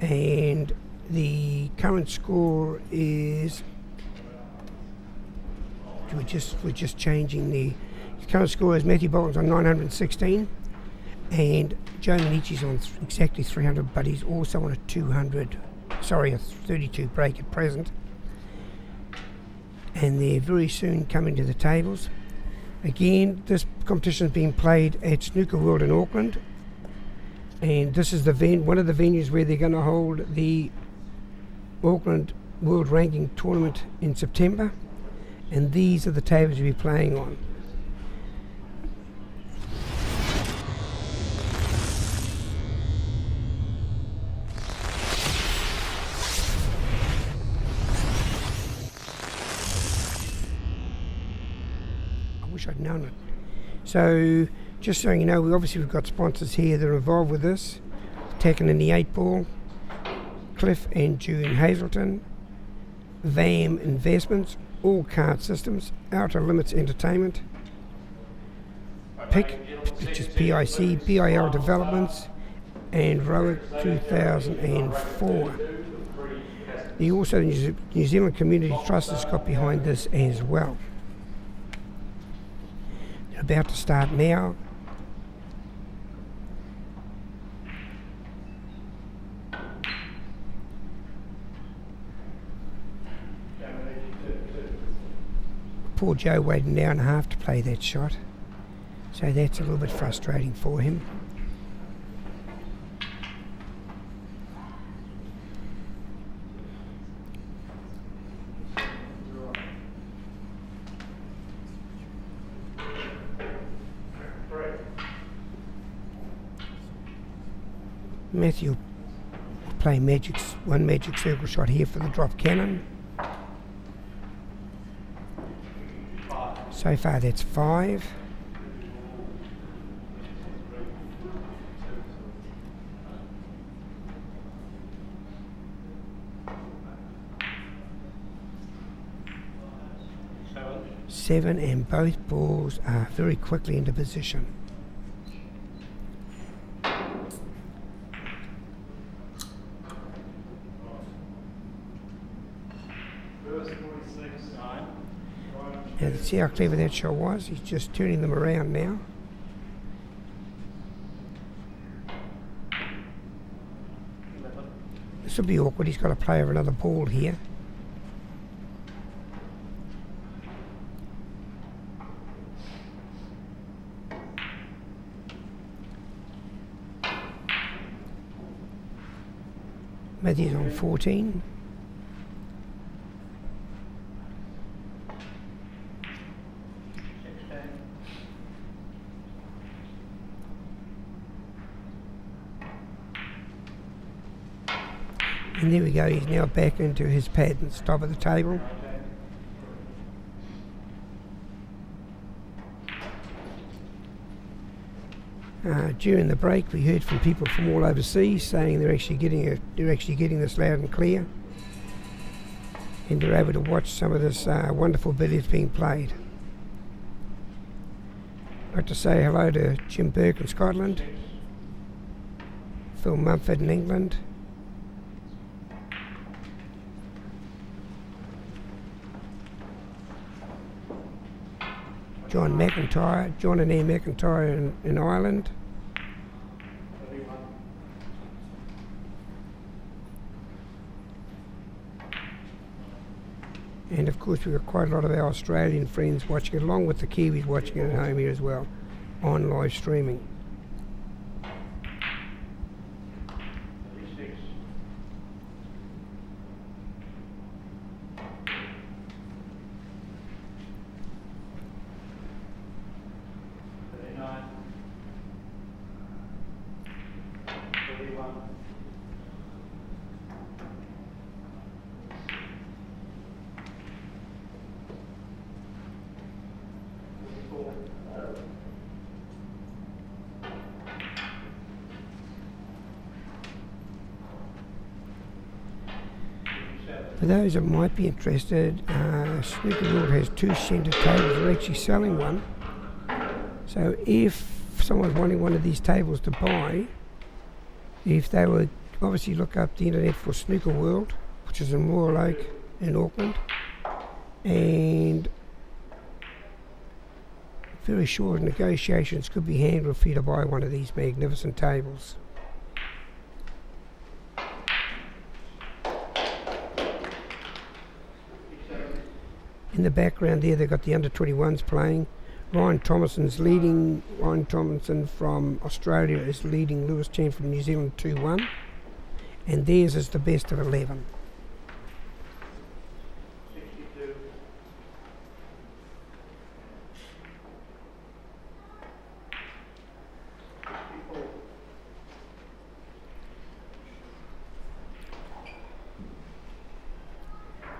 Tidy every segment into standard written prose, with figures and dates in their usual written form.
and the current score is, we're just changing the current score is Matthew Bolton's on 916 and Joe Manichi's on exactly 300, but he's also on a 32 break at present, and they're very soon coming to the tables. Again, this competition is being played at Snooker World in Auckland, and this is one of the venues where they're going to hold the Auckland World Ranking Tournament in September, and these are the tables you'll be playing on. I wish I'd known it. So, just so you know, we've got sponsors here that are involved with this. Taken in the 8 Ball, Cliff and June Hazelton, VAM Investments, All Card Systems, Outer Limits Entertainment, PIC, which is PIC, BIL Developments, and Rowan 2004. The New Zealand Community Trust has got behind this as well. They're about to start now. Poor Joe waited an hour and a half to play that shot, so that's a little bit frustrating for him. Matthew will play one magic circle shot here for the drop cannon. So far that's 5. Seven, and both balls are very quickly into position. Now, see how clever that shot was? He's just turning them around now. This will be awkward. He's got to play over another ball here. Matthew's on 14. And there we go, he's now back into his pattern, top of the table. During the break, we heard from people from all overseas saying they're actually getting this loud and clear, and they're able to watch some of this wonderful billiards being played. I'd like to say hello to Jim Burke in Scotland, Phil Mumford in England, John and Anne McIntyre in Ireland. And of course we've got quite a lot of our Australian friends watching it, along with the Kiwis watching it at home here as well, on live streaming. For those that might be interested, Snooker World has 2 centre tables. They're actually selling one. So if someone's wanting one of these tables to buy, if they were obviously look up the internet for Snooker World, which is in Royal Oak in Auckland, and very sure negotiations could be handled for you to buy one of these magnificent tables. In the background there, they've got the under-21s playing. Ryan Thompson from Australia is leading Lewis Chan from New Zealand 2-1. And theirs is the best of 11.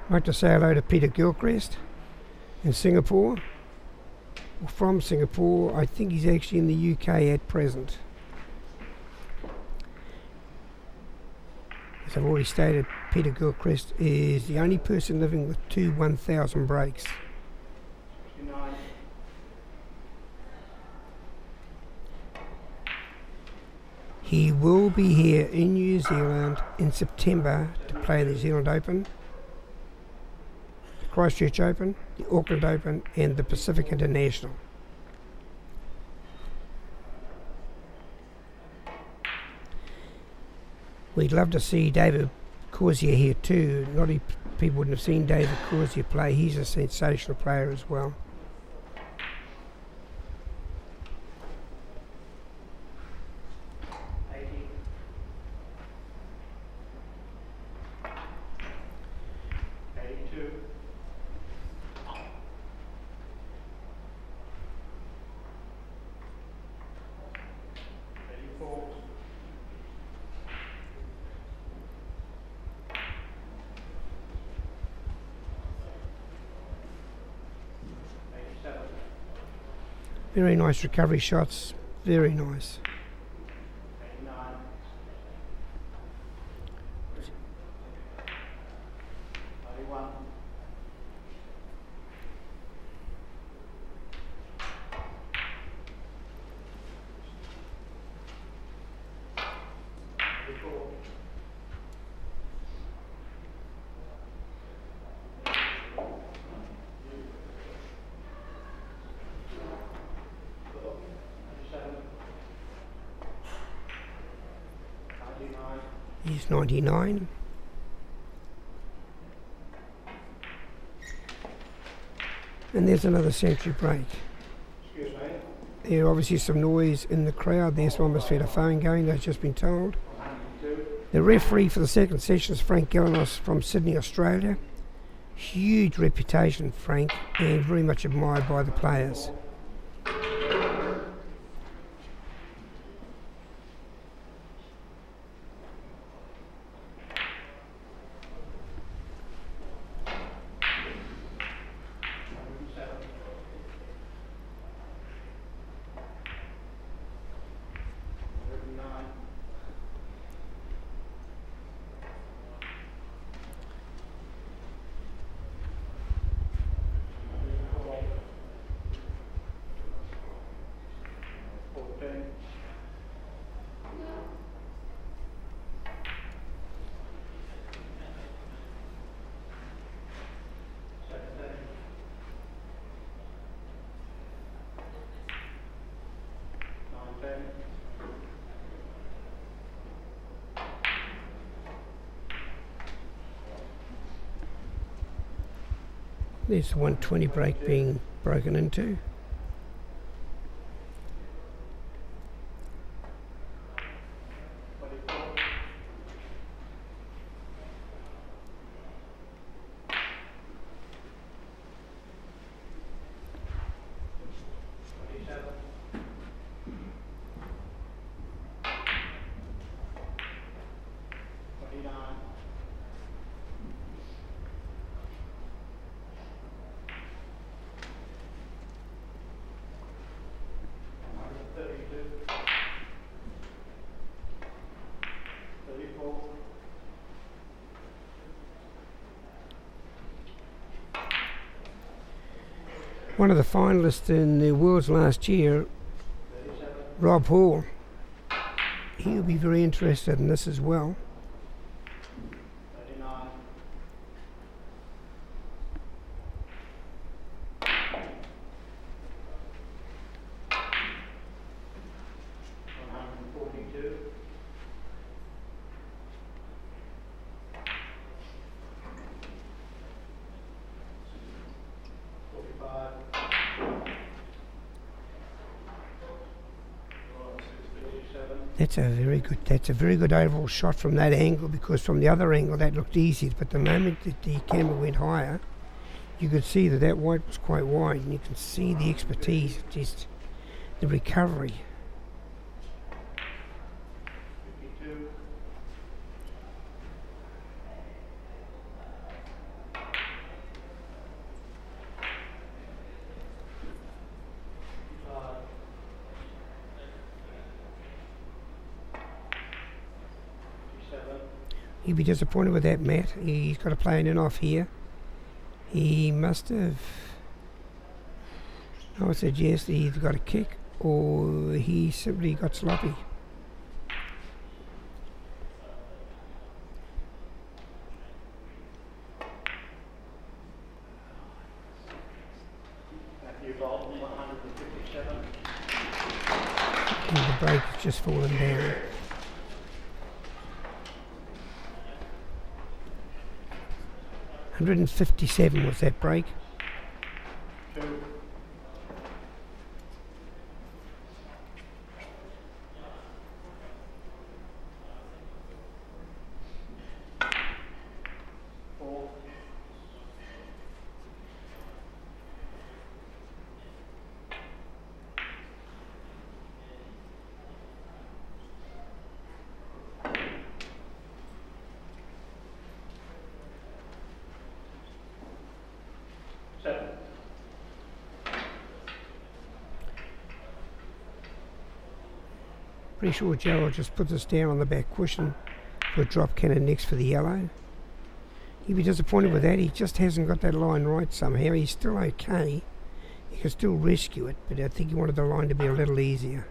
I'd like to say hello to Peter Gilchrist in Singapore, or from Singapore. I think he's actually in the UK at present. As I've already stated, Peter Gilchrist is the only person living with two 1,000 breaks. He will be here in New Zealand in September to play the New Zealand Open, the Christchurch Open, the Auckland Open and the Pacific International. We'd love to see David Corsier here too. A lot of people wouldn't have seen David Corsier play. He's a sensational player as well. Very nice recovery shots, very nice. He's 99. And there's another century break. Excuse me. There obviously some noise in the crowd. There's someone must have had a phone going, they've just been told. The referee for the second session is Frank Galanos from Sydney, Australia. Huge reputation, Frank, and very much admired by the players. There's the 120 break being broken into. One of the finalists in the Worlds last year, Rob Hall, he'll be very interested in this as well. That's a very good. That's a very good overall shot from that angle, because from the other angle that looked easy, but the moment that the camera went higher, you could see that that white was quite wide, and you can see the expertise, just the recovery. He'd be disappointed with that, Matt. He's got to play an off here. He must have, I would suggest he either got a kick or he simply got sloppy. And the break has just fallen down. $157 was that break. Pretty sure Joe will just put this down on the back cushion for a drop cannon next for the yellow. He'd be disappointed with that. He just hasn't got that line right somehow. He's still okay. He can still rescue it, but I think he wanted the line to be a little easier.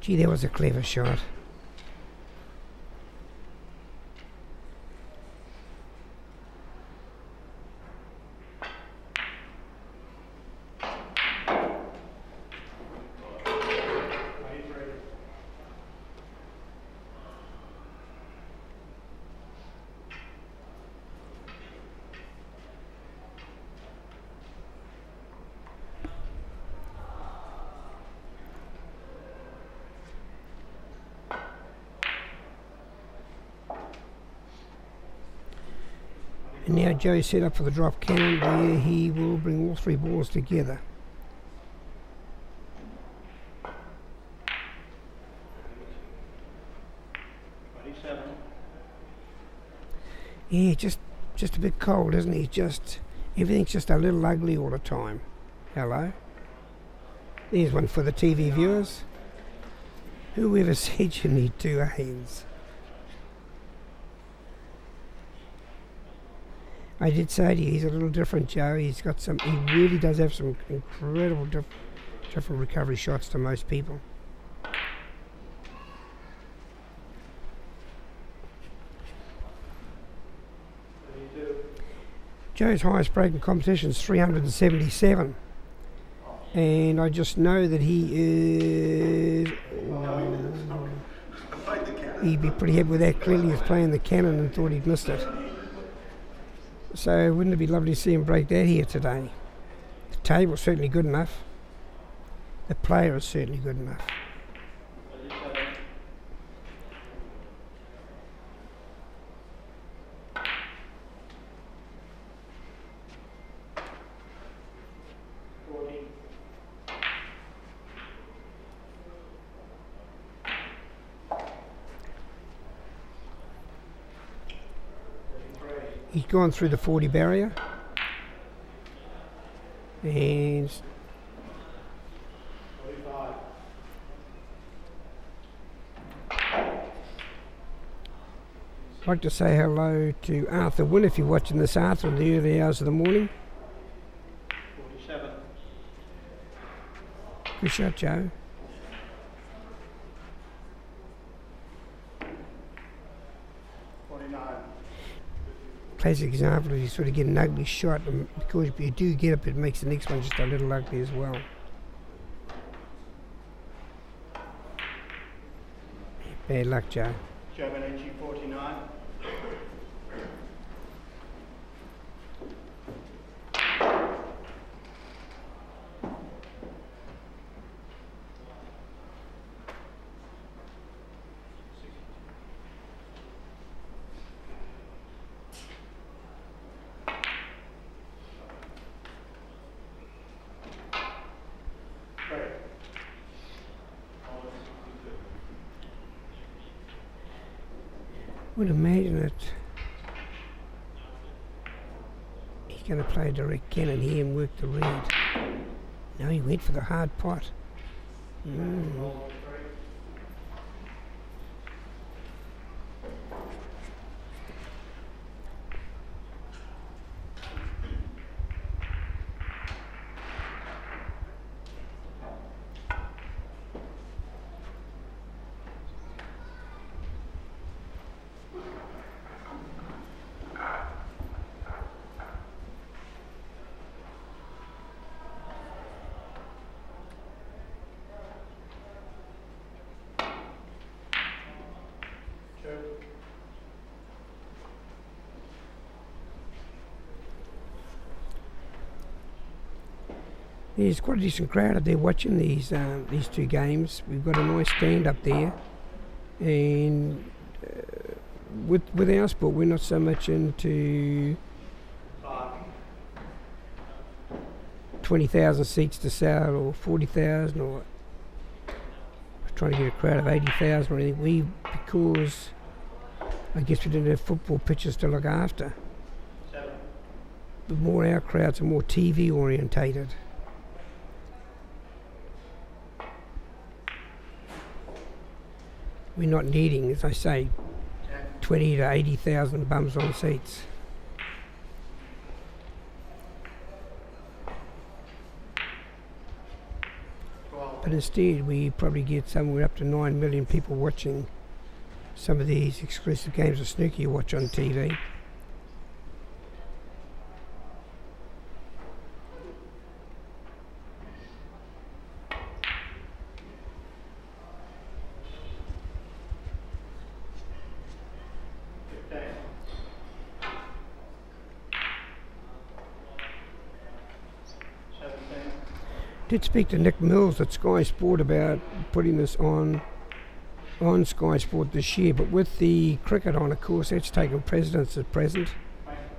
Gee, that was a clever shot. And now Joe's set up for the drop cannon, where he will bring all three balls together. Yeah, just a bit cold, isn't he? Everything's just a little ugly all the time. Hello. There's one for the TV viewers. Whoever said you need two hands? I did say to you, he's a little different, Joe. He really does have some incredible different recovery shots to most people. Joe's highest break in competition is 377. And I just know that he is... he'd be pretty happy with that. Clearly he's playing the cannon and thought he'd missed it. So wouldn't it be lovely to see him break that here today? The table's certainly good enough. The player is certainly good enough. he's gone through the 40 barrier. And I'd like to say hello to Arthur Wynne if you're watching this, Arthur, in the early hours of the morning. 47. Good shot, Joe. 49. Classic example of you sort of get an ugly shot, and because if you do get up, it makes the next one just a little ugly as well. Bad luck, Joe. Joe Benucci, 49. Would imagine that he's going to play a direct cannon here and work the read. No, he went for the hard pot. There's quite a decent crowd up there watching these two games. We've got a nice stand up there, and with our sport, we're not so much into 20,000 seats to sell or 40,000 or trying to get a crowd of 80,000 or anything. Because I guess we didn't have football pitches to look after. But more our crowds are more TV orientated. We're not needing, as I say, 20 to 80,000 bums on seats. But instead, we probably get somewhere up to 9 million people watching some of these exclusive games of snooker you watch on TV. Did speak to Nick Mills at Sky Sport about putting this on Sky Sport this year, but with the cricket on, of course, that's taken precedence at present,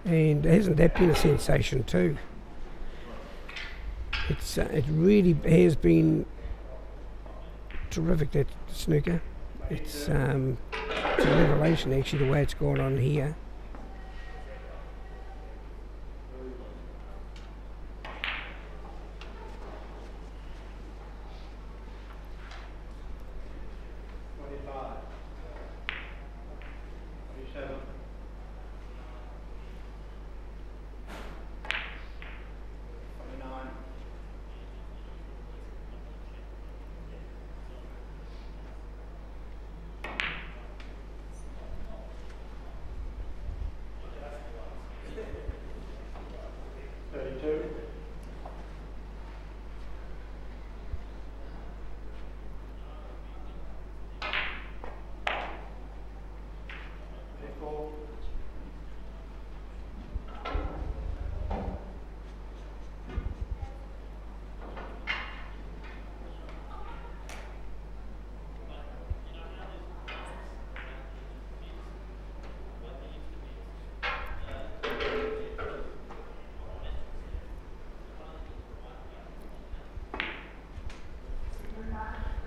and hasn't that been a sensation too? It really has been terrific, that snooker. It's a revelation actually the way it's gone on here.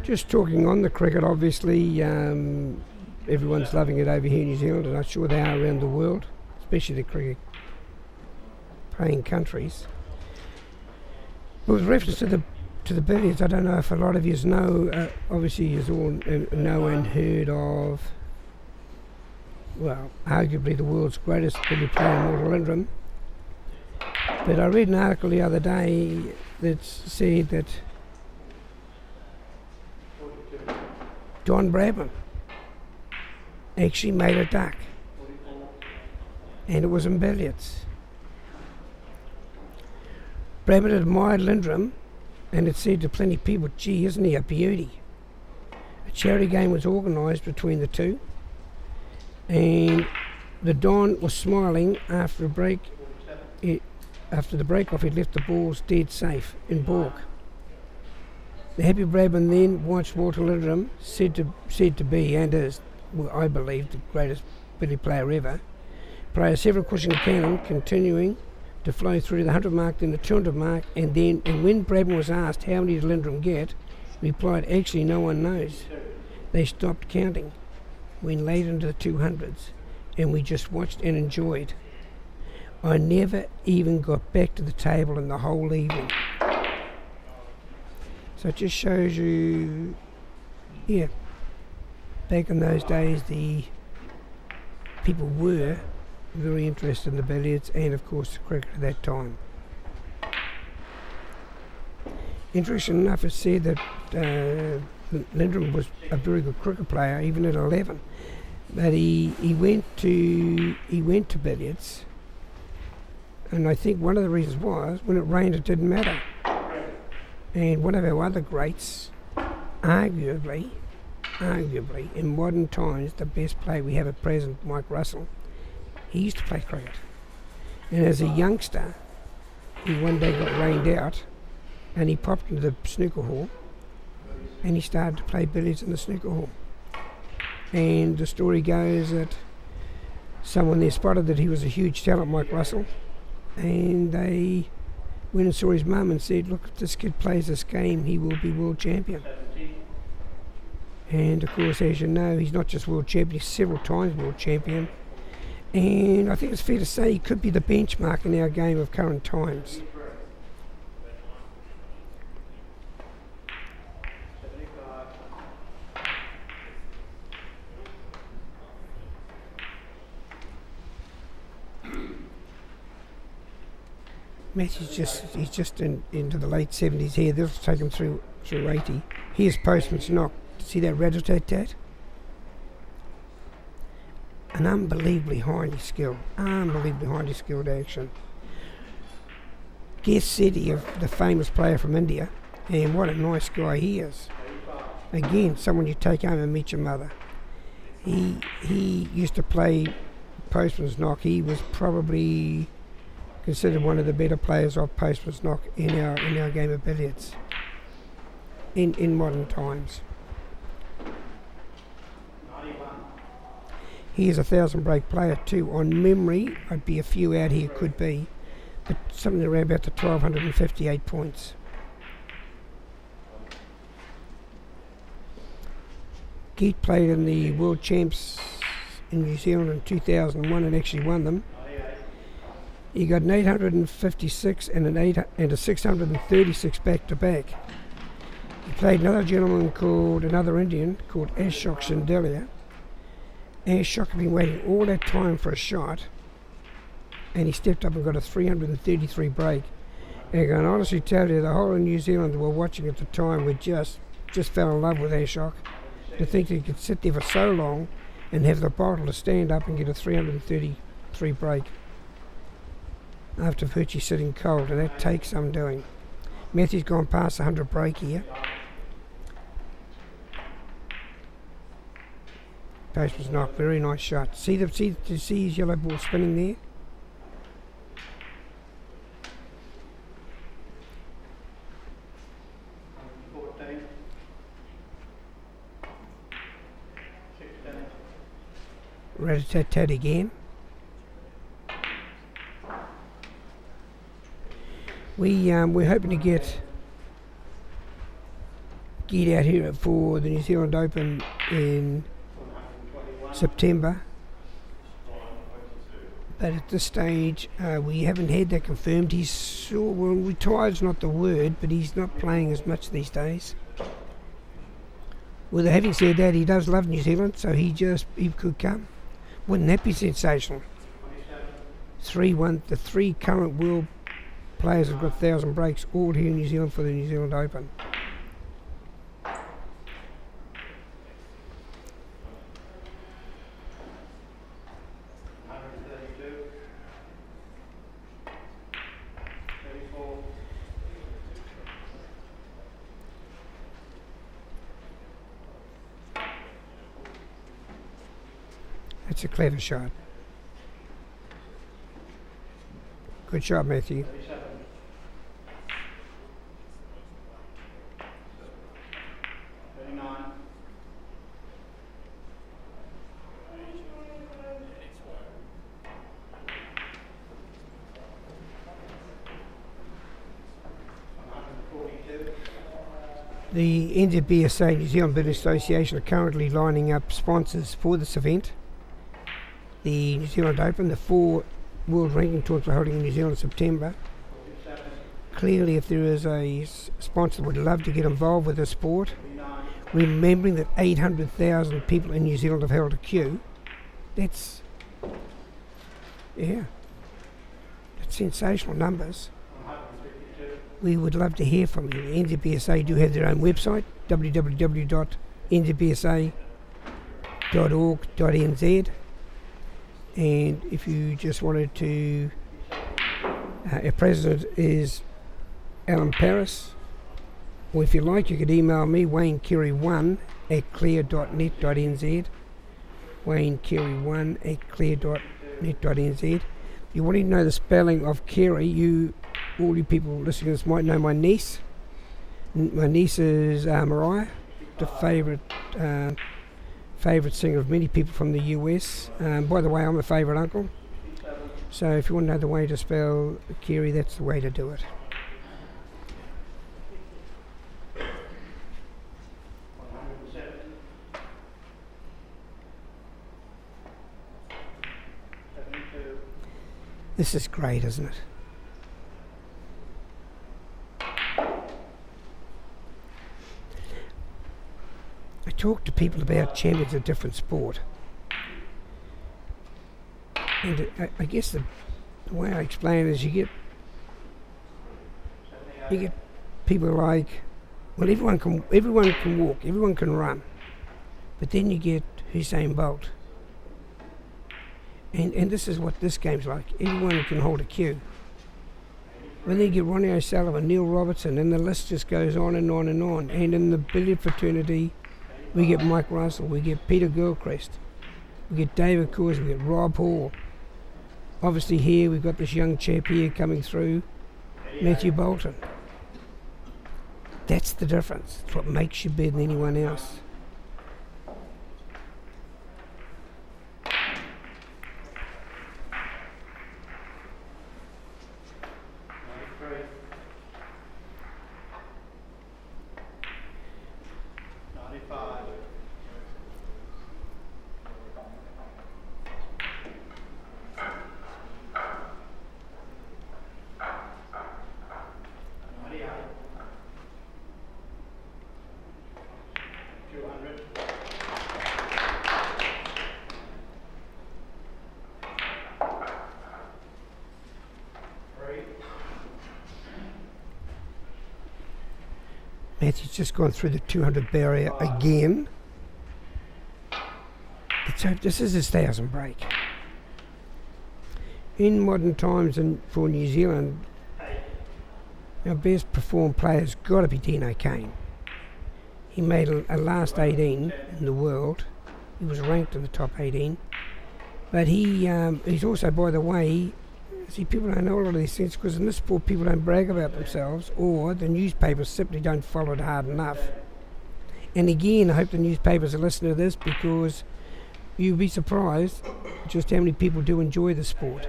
Just talking on the cricket, obviously, everyone's loving it over here in New Zealand, and I'm sure they are around the world, especially the cricket playing countries. But with reference to the billiards, I don't know if a lot of you know. Obviously, you all know and heard of. Well, arguably the world's greatest billiard player, Walter Lindrum. But I read an article the other day that said that Don Bradman actually made a duck, and it was in billiards. Bradman admired Lindrum and had said to plenty of people, "Gee, isn't he a beauty?" A charity game was organised between the two, and the Don was smiling after a break. After the break-off, he'd left the balls dead safe in baulk. The happy Bradman then watched Walter Lindrum, said to be and is, well, I believe, the greatest billiard player ever, play a several cushion cannon, continuing to flow through to the 100 mark, then the 200 mark, and when Bradman was asked how many did Lindrum get, he replied, "Actually, no one knows. They stopped counting when late into the 200s, and we just watched and enjoyed. I never even got back to the table in the whole evening." So it just shows you, yeah, back in those days the people were very interested in the billiards and of course the cricket at that time. Interesting enough, it's said that Lindrum was a very good cricket player even at 11, but he went to billiards. And I think one of the reasons was, when it rained it didn't matter. And one of our other greats, arguably, in modern times, the best player we have at present, Mike Russell, he used to play cricket. And as a youngster, he one day got rained out, and he popped into the snooker hall, and he started to play billiards in the snooker hall. And the story goes that someone there spotted that he was a huge talent, Mike Russell, and they went and saw his mum and said, "Look, if this kid plays this game, he will be world champion." And of course, as you know, he's not just world champion, he's several times world champion. And I think it's fair to say he could be the benchmark in our game of current times. Matthew's he's just into the late 70s here. This will take him through 80. Here's Postman's Knock. See that rat-a-tat-tat? An unbelievably highly skilled action. Guess Sethi, the famous player from India, and what a nice guy he is. Again, someone you take home and meet your mother. He used to play Postman's Knock. He was probably considered one of the better players of Postman's Knock in our game of billiards in modern times. He is a 1,000 break player too. On memory, I'd be a few out here, could be, but something around about the 1,258 points. Geet played in the World Champs in New Zealand in 2001 and actually won them. He got an 856 and a 636 back-to-back. He played another Indian called Ashok Shandelia. Ashok had been waiting all that time for a shot, and he stepped up and got a 333 break. And I can honestly tell you, the whole of New Zealand were watching at the time were just fell in love with Ashok. To think that he could sit there for so long and have the bottle to stand up and get a 333 break after virtually sitting cold, and that takes some doing. Matthew's gone past 100 break here. Postman's Knock, very nice shot. See his yellow ball spinning there? Rat-a-tat-tat again. We're hoping to get out here for the New Zealand Open in September. But at this stage, we haven't had that confirmed. Well, retired's not the word, but he's not playing as much these days. Well, having said that, he does love New Zealand, so he could come. Wouldn't that be sensational? 3-1, the 3 current world players have got 1,000 breaks, all here in New Zealand for the New Zealand Open. That's a clever shot. Good shot, Matthew. 37. The NZBSA, New Zealand Business Association, are currently lining up sponsors for this event. The New Zealand Open, the 4 World Ranking Tours are holding in New Zealand in September. Clearly, if there is a sponsor that would love to get involved with the sport, remembering that 800,000 people in New Zealand have held a queue, that's sensational numbers. We would love to hear from you. NZBSA do have their own website, www.nzbsa.org.nz, and if you just wanted to, our president is Alan Paris, or if you like, you could email me, waynecarey1@clear.net.nz, waynecarey1@clear.net.nz. If you want to know the spelling of Carey, all you people listening to this might know my niece. My niece is Mariah, the favourite singer of many people from the US. By the way, I'm a favourite uncle. So if you want to know the way to spell Carey, that's the way to do it. This is great, isn't it? I talk to people about champions of different sport, and I guess the way I explain it is you get people like, well, everyone can walk, everyone can run, but then you get Usain Bolt, and this is what this game's like. Everyone can hold a cue. When they get Ronnie O'Sullivan, Neil Robertson, and the list just goes on and on and on. And in the billiard fraternity, we get Mike Russell, we get Peter Gilchrist, we get David Coors, we get Rob Hall. Obviously here we've got this young chap here coming through, Matthew Bolton. That's the difference. It's what makes you better than anyone else. Matthew's just gone through the 200 barrier again. Let's hope this is his 1,000 break. In modern times and for New Zealand, our best performed player's got to be Dino Kane. He made a last 18 in the world. He was ranked in the top 18. But he's also, by the way, see, people don't know a lot of these things because in this sport people don't brag about themselves, or the newspapers simply don't follow it hard enough. And again, I hope the newspapers are listening to this, because you'll be surprised just how many people do enjoy the sport.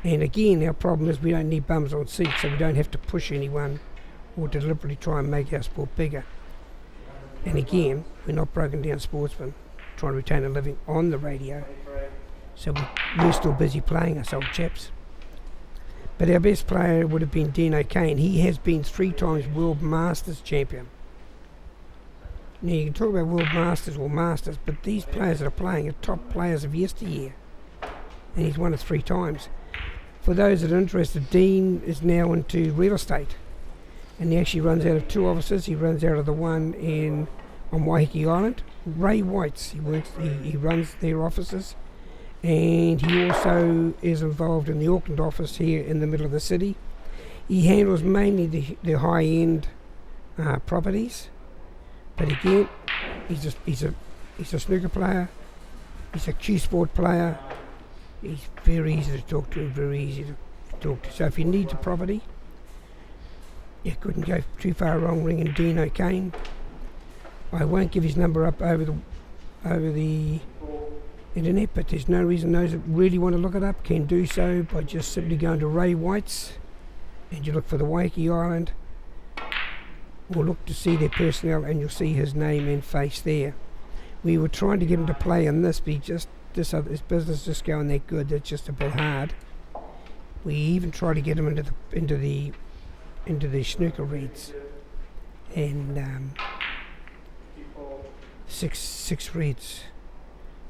And again, our problem is we don't need bums on seats, so we don't have to push anyone or deliberately try and make our sport bigger. And again, we're not broken down sportsmen trying to retain a living on the radio. So we're still busy playing us, old chaps. But our best player would have been Dean O'Kane. He has been 3 times World Masters champion. Now you can talk about World Masters or Masters, but these players that are playing are top players of yesteryear. And he's won it 3 times. For those that are interested, Dean is now into real estate. And he actually runs out of 2 offices. He runs out of the one on Waiheke Island. Ray White's, he runs their offices. And he also is involved in the Auckland office here in the middle of the city. He handles mainly the high-end properties, but again, he's a snooker player. He's a Q Sport player. He's very easy to talk to, very easy to talk to. So if you need the property, you couldn't go too far wrong ringing Dean O'Kane. I won't give his number up over the internet, but there's no reason those that really want to look it up can do so by just simply going to Ray White's and you look for the Waiheke Island, or look to see their personnel and you'll see his name and face there. We were trying to get him to play in this, but his business just going that good, that's just a bit hard. We even tried to get him into the snooker reads, and 6 reads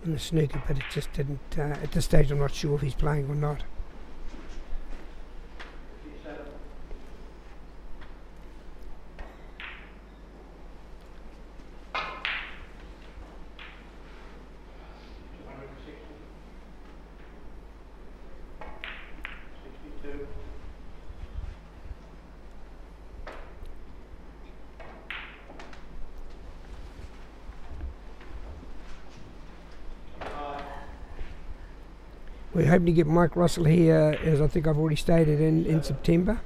in the snooker, but it just didn't. At this stage, I'm not sure if he's playing or not. We're hoping to get Mike Russell here, as I think I've already stated, in September.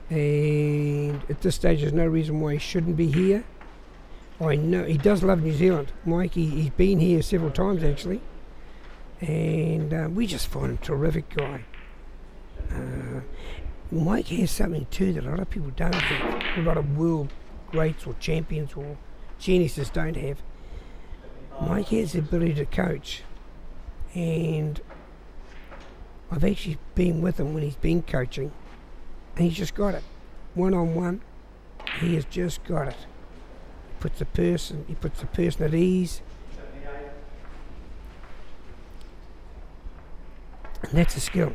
And at this stage, there's no reason why he shouldn't be here. I know he does love New Zealand. Mike, he's been here several times actually. And we just find him a terrific guy. Mike has something too that a lot of people don't have. A lot of world greats or champions or geniuses don't have. Mike has the ability to coach. And I've actually been with him when he's been coaching, and he's just got it. One-on-one, he has just got it. He puts the person at ease. And that's a skill.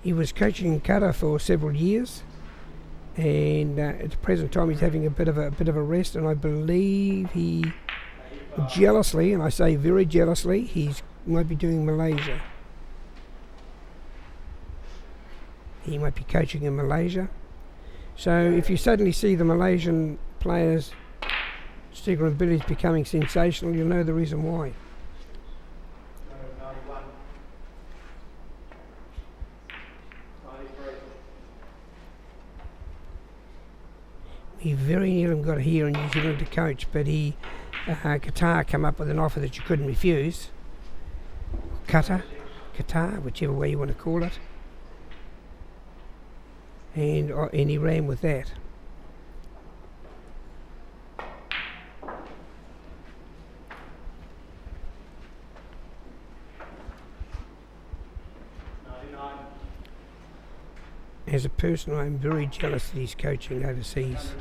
He was coaching in Qatar for several years. And at the present time he's having a bit of a rest, and I believe he jealously, and I say very jealously, he might be doing Malaysia. He might be coaching in Malaysia. So if you suddenly see the Malaysian players' snooker abilities becoming sensational, you'll know the reason why. He very nearly got here in New Zealand to coach, but Qatar come up with an offer that you couldn't refuse. Qatar, whichever way you want to call it. And he ran with that. As a person, I'm very jealous that he's coaching overseas.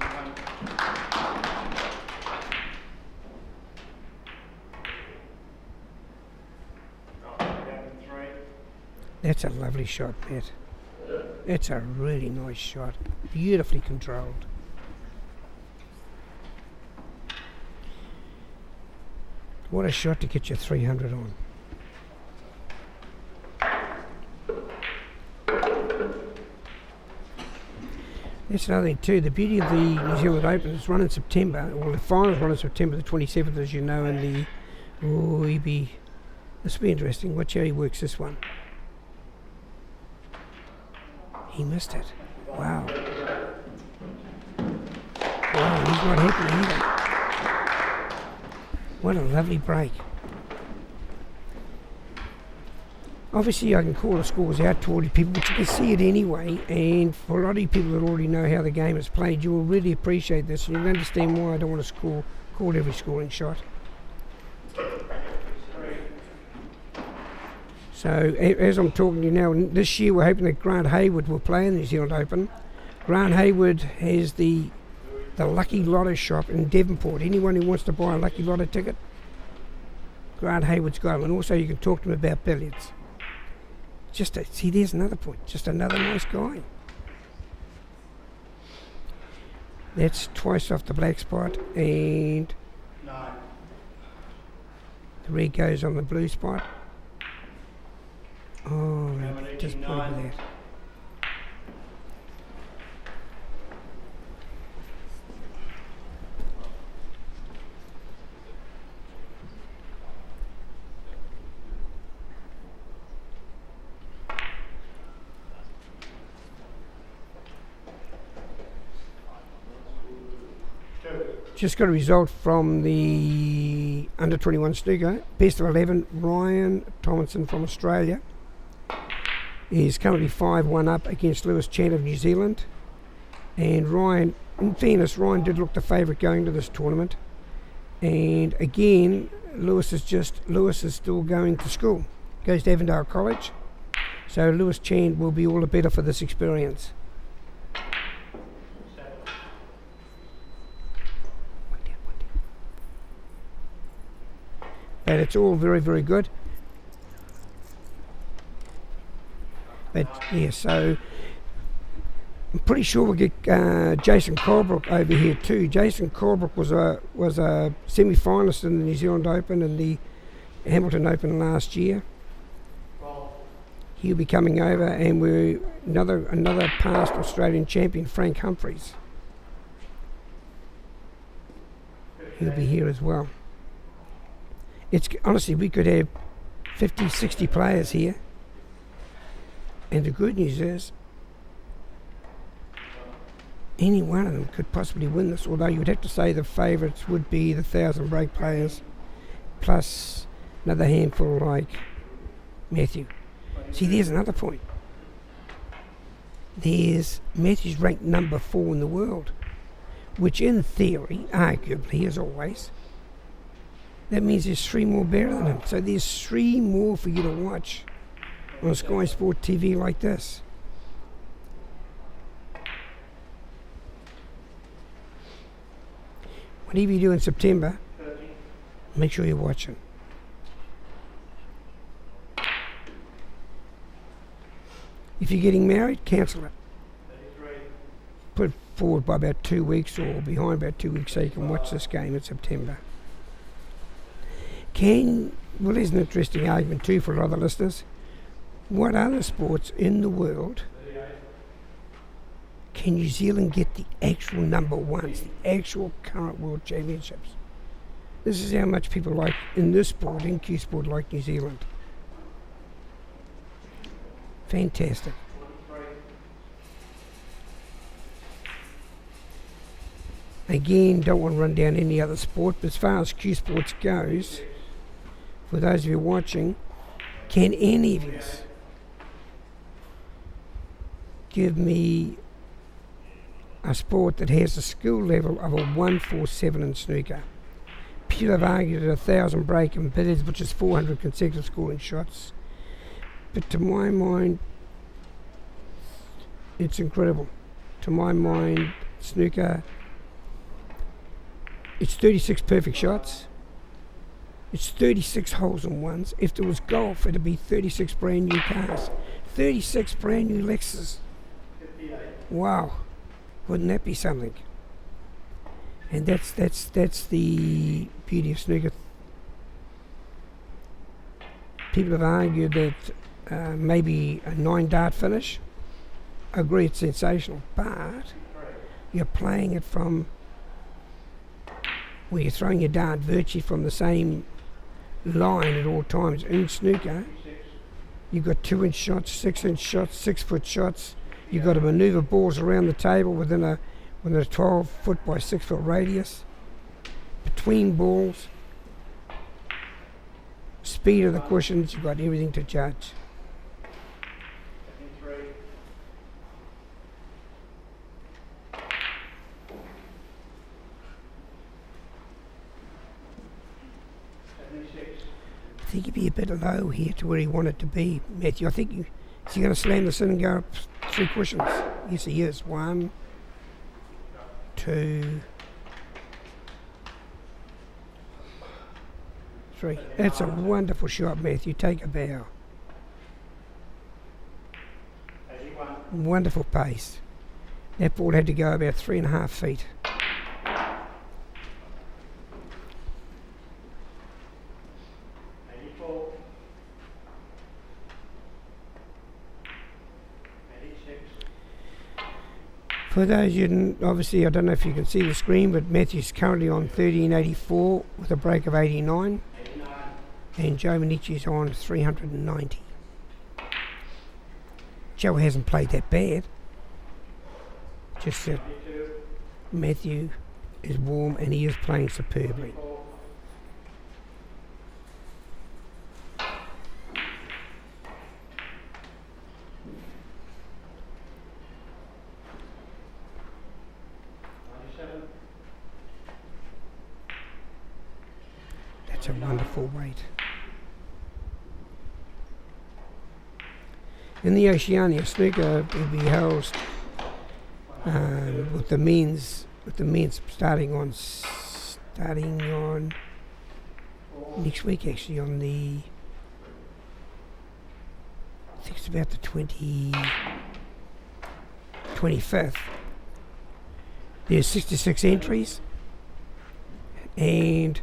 That's a lovely shot, Matt. That's a really nice shot. Beautifully controlled. What a shot to get your 300 on. That's another thing too. The beauty of the New Zealand Open is run in September. Well, the finals run in September the 27th, as you know, and this will be interesting. Watch how he works this one. He missed it. Wow. Wow, he's not happy either. What a lovely break. Obviously, I can call the scores out to all you people, but you can see it anyway. And for a lot of you people that already know how the game is played, you will really appreciate this, and you'll understand why I don't want to call every scoring shot. So, as I'm talking to you now, this year we're hoping that Grant Hayward will play in the New Zealand Open. Grant Hayward has the Lucky Lotto shop in Devonport. Anyone who wants to buy a Lucky Lotto ticket, Grant Hayward's got them. And also you can talk to him about billiards. See, there's another point. Just another nice guy. That's twice off the black spot, and 9. the red goes on the blue spot. Oh, Dominating just put over 9. that. Just got a result from the under 21 snooker. Best of 11, Ryan Tomlinson from Australia is currently 5-1 up against Lewis Chan of New Zealand. And Ryan, in fairness, Ryan did look the favourite going to this tournament. And again, Lewis is still going to school. Goes to Avondale College. So Lewis Chan will be all the better for this experience. But it's all very, very good. But yeah, so I'm pretty sure we'll get Jason Colebrook over here too. Jason Colebrook was a semi-finalist in the New Zealand Open and the Hamilton Open last year. He'll be coming over, and we're another past Australian champion, Frank Humphries. He'll be here as well. It's honestly, we could have 50, 60 players here. And the good news is, any one of them could possibly win this, although you would have to say the favourites would be the 1,000 break players, plus another handful like Matthew. See, there's another point. Matthew's ranked number 4 in the world, which in theory, arguably, as always, that means there's 3 more better than him. So there's 3 more for you to watch on Sky Sport TV like this. Whatever you do in September, make sure you're watching. If you're getting married, cancel it. Put it forward by about 2 weeks or behind about 2 weeks so you can watch this game in September. Well, there's an interesting argument too for a lot of the listeners. What other sports in the world can New Zealand get the actual number ones, the actual current world championships? This is how much people like, in this sport, in Q Sport, like New Zealand. Fantastic. Again, don't want to run down any other sport, but as far as Q Sports goes, for those of you watching, can any of you give me a sport that has a skill level of a 147 in snooker? People have argued at 1,000 break and billiards, which is 400 consecutive scoring shots. But to my mind, it's incredible. To my mind, snooker, it's 36 perfect shots. It's 36 holes in ones. If there was golf, it'd be 36 brand new cars. 36 brand new Lexus. 58. Wow. Wouldn't that be something? And that's the beauty of snooker. People have argued that maybe a 9-dart finish. I agree, it's sensational, but you're playing it from where you're throwing your dart virtually from the same line at all times. In snooker, you've got 2-inch shots, 6-inch shots, 6-foot shots. You've got to manoeuvre balls around the table within a 12-foot by 6-foot radius. Between balls, speed of the cushions, you've got everything to judge. think he'd be a bit low here to where he wanted to be, Matthew. I think is he going to slam this in and go up 3 cushions? Yes, he is. 1, 2, 3. That's a wonderful shot, Matthew. Take a bow. 81. Wonderful pace. That ball had to go about 3.5 feet. 84. 86. For those you didn't, obviously, I don't know if you can see the screen, but Matthew's currently on 1384 with a break of 89, 89. and Joe Manici's on 390. Joe hasn't played that bad. Just that 92. Matthew is warm and he is playing superbly. 4. 97. That's a wonderful weight. In the Oceania, snooker will be held with the men's starting on next week, actually, on the, I think it's about the 25th. There's 66 entries, and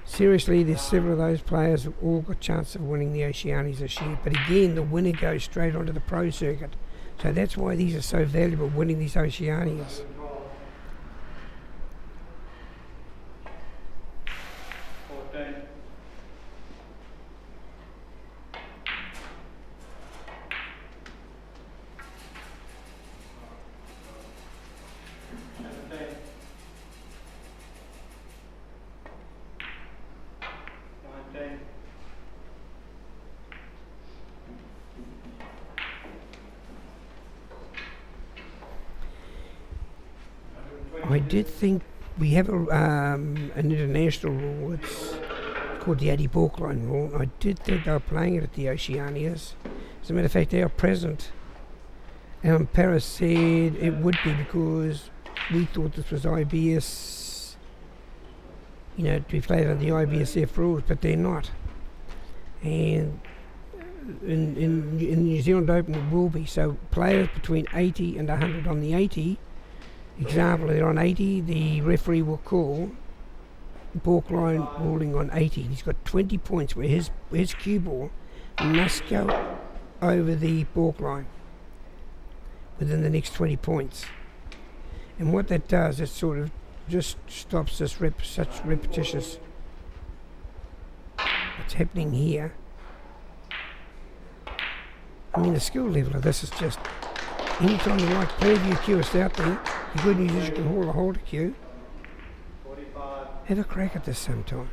seriously, there's several of those players who all got a chance of winning the Oceanias this year. But again, the winner goes straight onto the pro circuit. So that's why these are so valuable, winning these Oceanias. 14. 17. 19. I did think we have an international rule. It's called the 80 Balkline rule. I did think they were playing it at the Oceanias. As a matter of fact, our president, Alan Paris, said it would be because we thought this was IBS, to be played under the IBSF rules, but they're not. And in the New Zealand Open it will be. So players between 80 and 100 on the 80, example, they're on 80, the referee will call Balkline ruling on 80. He's got 20 points where his cue ball must go over the Balkline within the next 20 points. And what that does, it sort of just stops this such repetitious. What's happening here? I mean, the skill level of this is just, anytime you like, play with your cue is out there. The good news is you can hold a cue. 45. Have a crack at this sometime.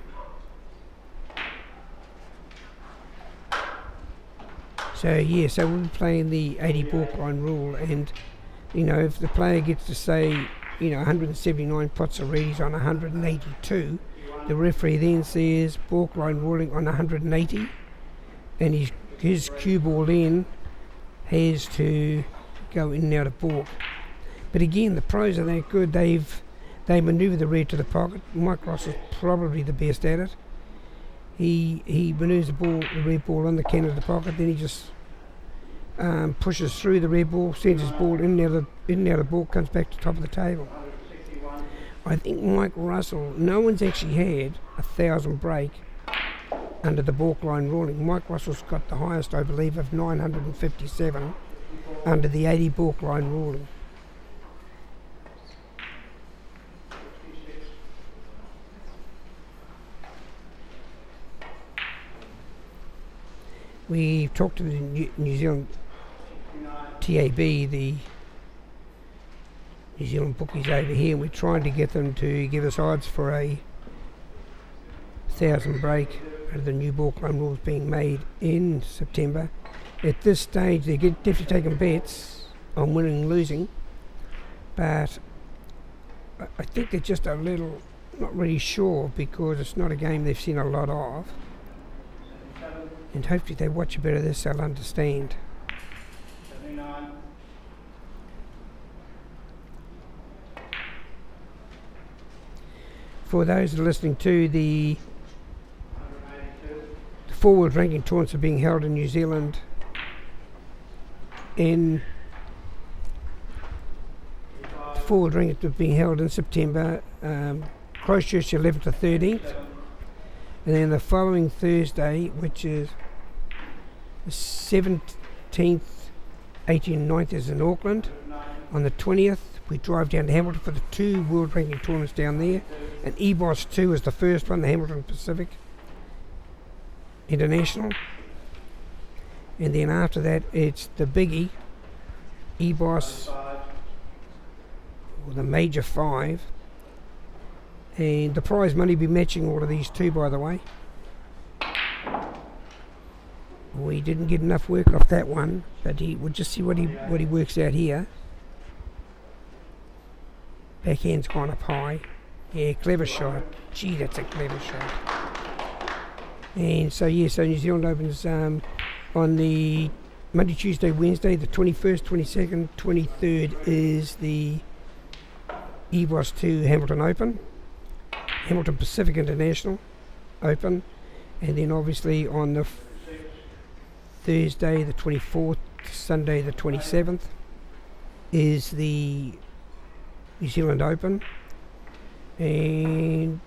So we'll be playing the 80 Balkline rule, and if the player gets to say 179 pots already, he's on 182, the referee then says Balkline ruling on 180, and his cue ball then has to go in and out of balk. But again, the pros are that good. They manoeuvre the red to the pocket. Mike Ross is probably the best at it. He manoeuvres the red ball on the can of the pocket, then he just pushes through the red ball, sends his ball in and out of the ball, comes back to the top of the table. 161. I think Mike Russell, no one's actually had 1,000 break under the Balkline ruling. Mike Russell's got the highest, I believe, of 957 under the 80 Balkline ruling. 66. We talked to the New Zealand 69. TAB, the New Zealand bookies over here, and we're trying to get them to give us odds for a 1,000 break under the new Balkline rules being made in September. At this stage, they're definitely taking bets on winning and losing, but I think they're just a little not really sure because it's not a game they've seen a lot of. And hopefully they watch a bit of this, they'll understand. 79, For those that are listening to the 182, forward ranking tournaments are being held in New Zealand in 85, forward rankings are being held in September, Christchurch 11th to 13th, 7, and then the following Thursday, which is the 17th, 18th and 19th is in Auckland. 190, On the 20th we drive down to Hamilton for the 2 world ranking tournaments down there, and EBOS 2 is the first one, the Hamilton Pacific International, and then after that it's the biggie, EBOS 5, or the major 5, and the prize money will be matching all of these too, by the way. We didn't get enough work off that one, but we'll just see what he works out here. Backhand's gone up high. Yeah, clever shot. Gee, that's a clever shot. And so New Zealand opens on the Monday, Tuesday, Wednesday, the 21st, 22nd, 23rd is the EBOS 2 Hamilton Open, Hamilton Pacific International Open, and then obviously on the Thursday the 24th, Sunday the 27th is the New Zealand Open. And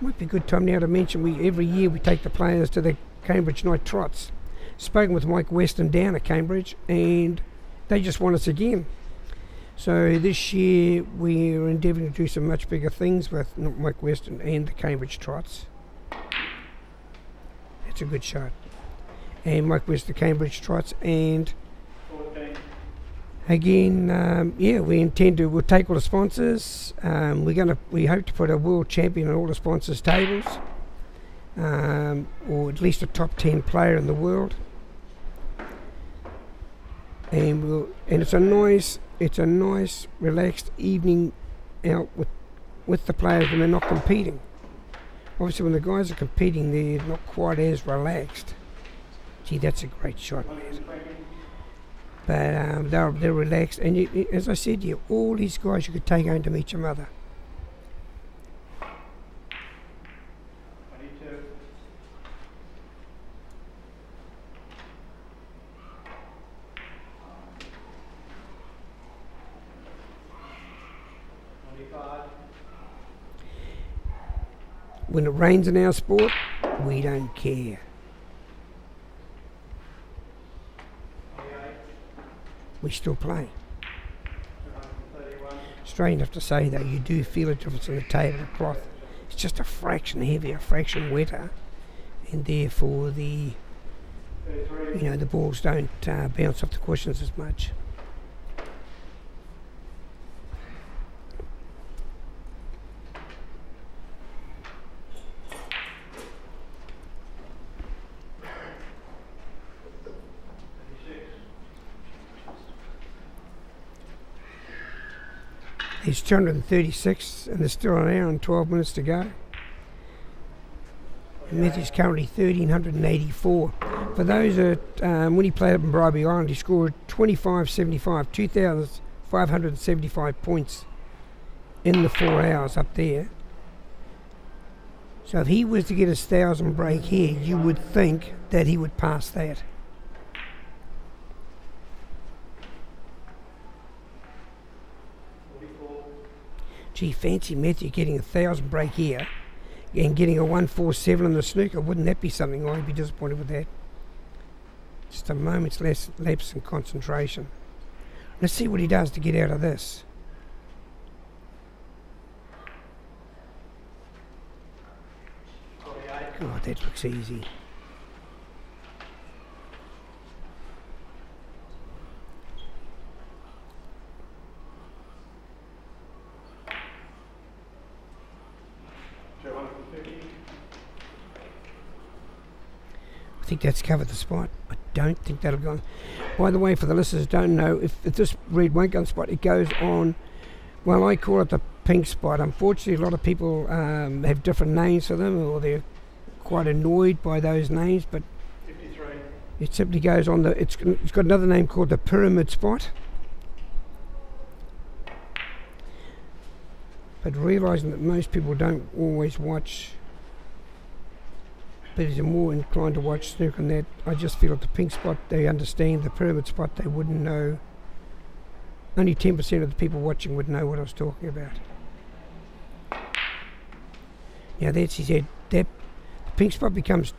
might be a good time now to mention every year we take the players to the Cambridge Night Trots. Spoken with Mike Weston down at Cambridge and they just want us again. So this year we're endeavouring to do some much bigger things with Mike Weston and the Cambridge Trots. That's a good shot. And Mike Weston, the Cambridge Trots, and 14, again, we'll take all the sponsors. We hope to put a world champion on all the sponsors' tables, or at least a top 10 player in the world. And it's a nice, relaxed evening out with the players when they're not competing. Obviously, when the guys are competing, they're not quite as relaxed. Gee, that's a great shot, man. 120, But they're relaxed, and as I said to you, all these guys you could take home to meet your mother. 22, 25, When it rains in our sport, we don't care. 28, We still play. 231, Strange enough to say, though, you do feel a difference in the table of cloth. It's just a fraction heavier, a fraction wetter, and therefore the 33, the balls don't bounce off the cushions as much. He's 236, and there's still an hour and 12 minutes to go. And Matthew's currently 1,384. For those that, when he played up in Bribie Island, he scored 25.75, 2,575 points in the 4 hours up there. So if he was to get his 1,000 break here, you would think that he would pass that. 44, Gee, fancy Matthew getting 1,000 break here and getting a 147 in the snooker. Wouldn't that be something? I'd be disappointed with that. Just a moment's lapse in concentration. Let's see what he does to get out of this. 48, God, that looks easy. I think that's covered the spot. I don't think that'll go on. By the way, for the listeners who don't know, if this red won't go on the spot, it goes on, well, I call it the pink spot. Unfortunately, a lot of people have different names for them, or they're quite annoyed by those names, but 55, It simply goes on it's got another name called the pyramid spot. But realising that most people don't always watch, but are more inclined to watch snooker than that, I just feel at the pink spot they understand, the pyramid spot they wouldn't know. Only 10% of the people watching would know what I was talking about. Now that's, he said, that the pink spot becomes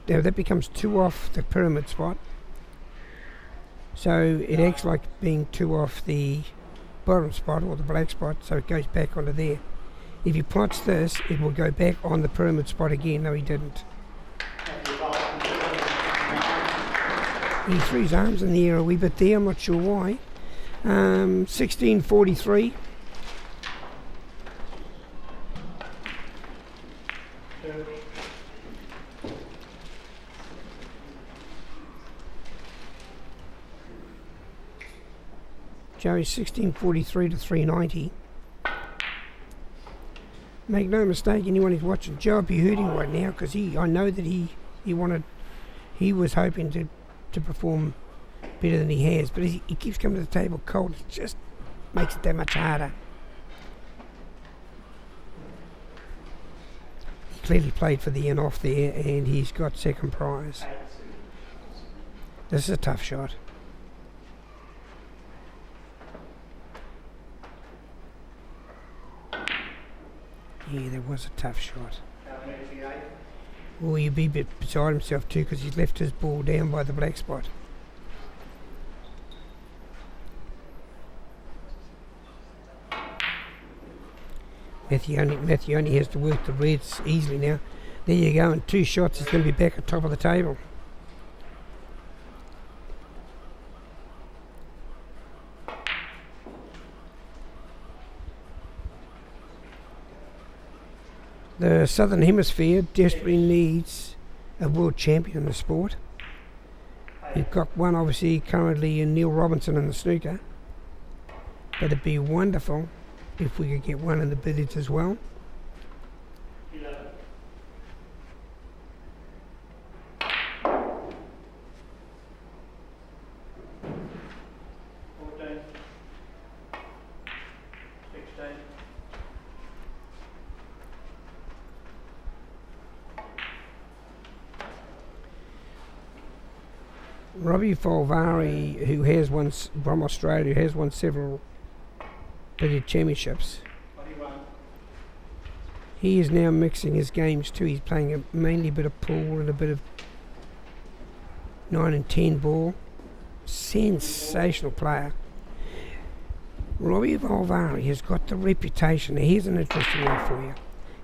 two off the pyramid spot. So it acts like being two off the bottom spot or the black spot, so it goes back onto there. If he plots this, it will go back on the pyramid spot again. No, he didn't. He threw his arms in the air a wee bit there, I'm not sure why. 1643. Joey, 1643 to 390. Make no mistake, anyone who's watching Joe will be hurting right now because I know that he was hoping to perform better than he has, but he keeps coming to the table cold. It just makes it that much harder. He clearly played for the in off there, and he's got second prize. This is a tough shot. Yeah, that was a tough shot. Well, he'd be a bit beside himself too because he's left his ball down by the black spot. Matthew only has to work the reds easily now. There you go, in 2 shots he's going to be back at top of the table. The Southern Hemisphere desperately needs a world champion in the sport. You've got one obviously currently in Neil Robinson in the snooker. But it'd be wonderful if we could get one in the billiards as well. Robbie Folvari, who has won from Australia, has won several billiard championships. He is now mixing his games too. He's playing mainly a bit of pool and a bit of 9 and 10 ball. Sensational player. Robbie Folvari has got the reputation. Here's an interesting one for you.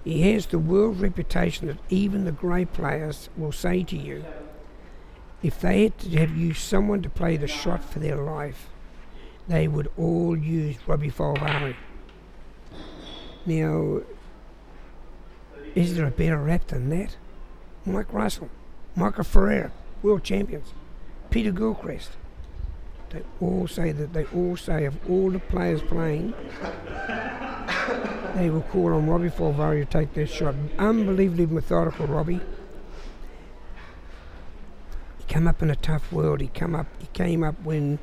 He has the world reputation that even the great players will say to you, if they had to have used someone to play the shot for their life, they would all use Robbie Folvari. Now, is there a better rap than that? Mike Russell, Michael Ferreira, world champions, Peter Gilchrist. They all say of all the players playing, they will call on Robbie Folvari to take their shot. Unbelievably methodical, Robbie. He came up in a tough world. He came up when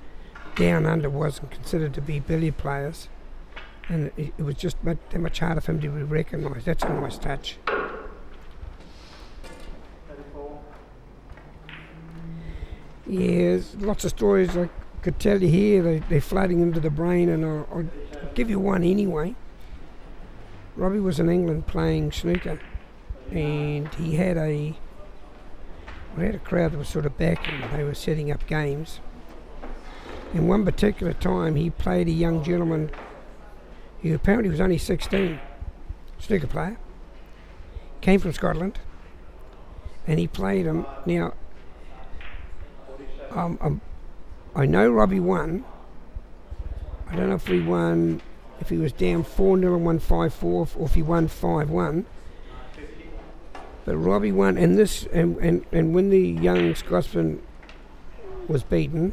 Down Under wasn't considered to be billiard players, and it was just that much harder for him to be recognised. That's a nice touch. Yeah, there's lots of stories I could tell you here. They're flooding into the brain, and I'll give you one anyway. Robbie was in England playing snooker, and he had a crowd that was sort of backing. They were setting up games. And one particular time he played a young gentleman who apparently was only 16, snooker player, came from Scotland, and he played him. Now, I know Robbie won. I don't know if he was down 4-0 and won 5-4, or if he won 5-1. But Robbie won, and when the young Scotsman was beaten,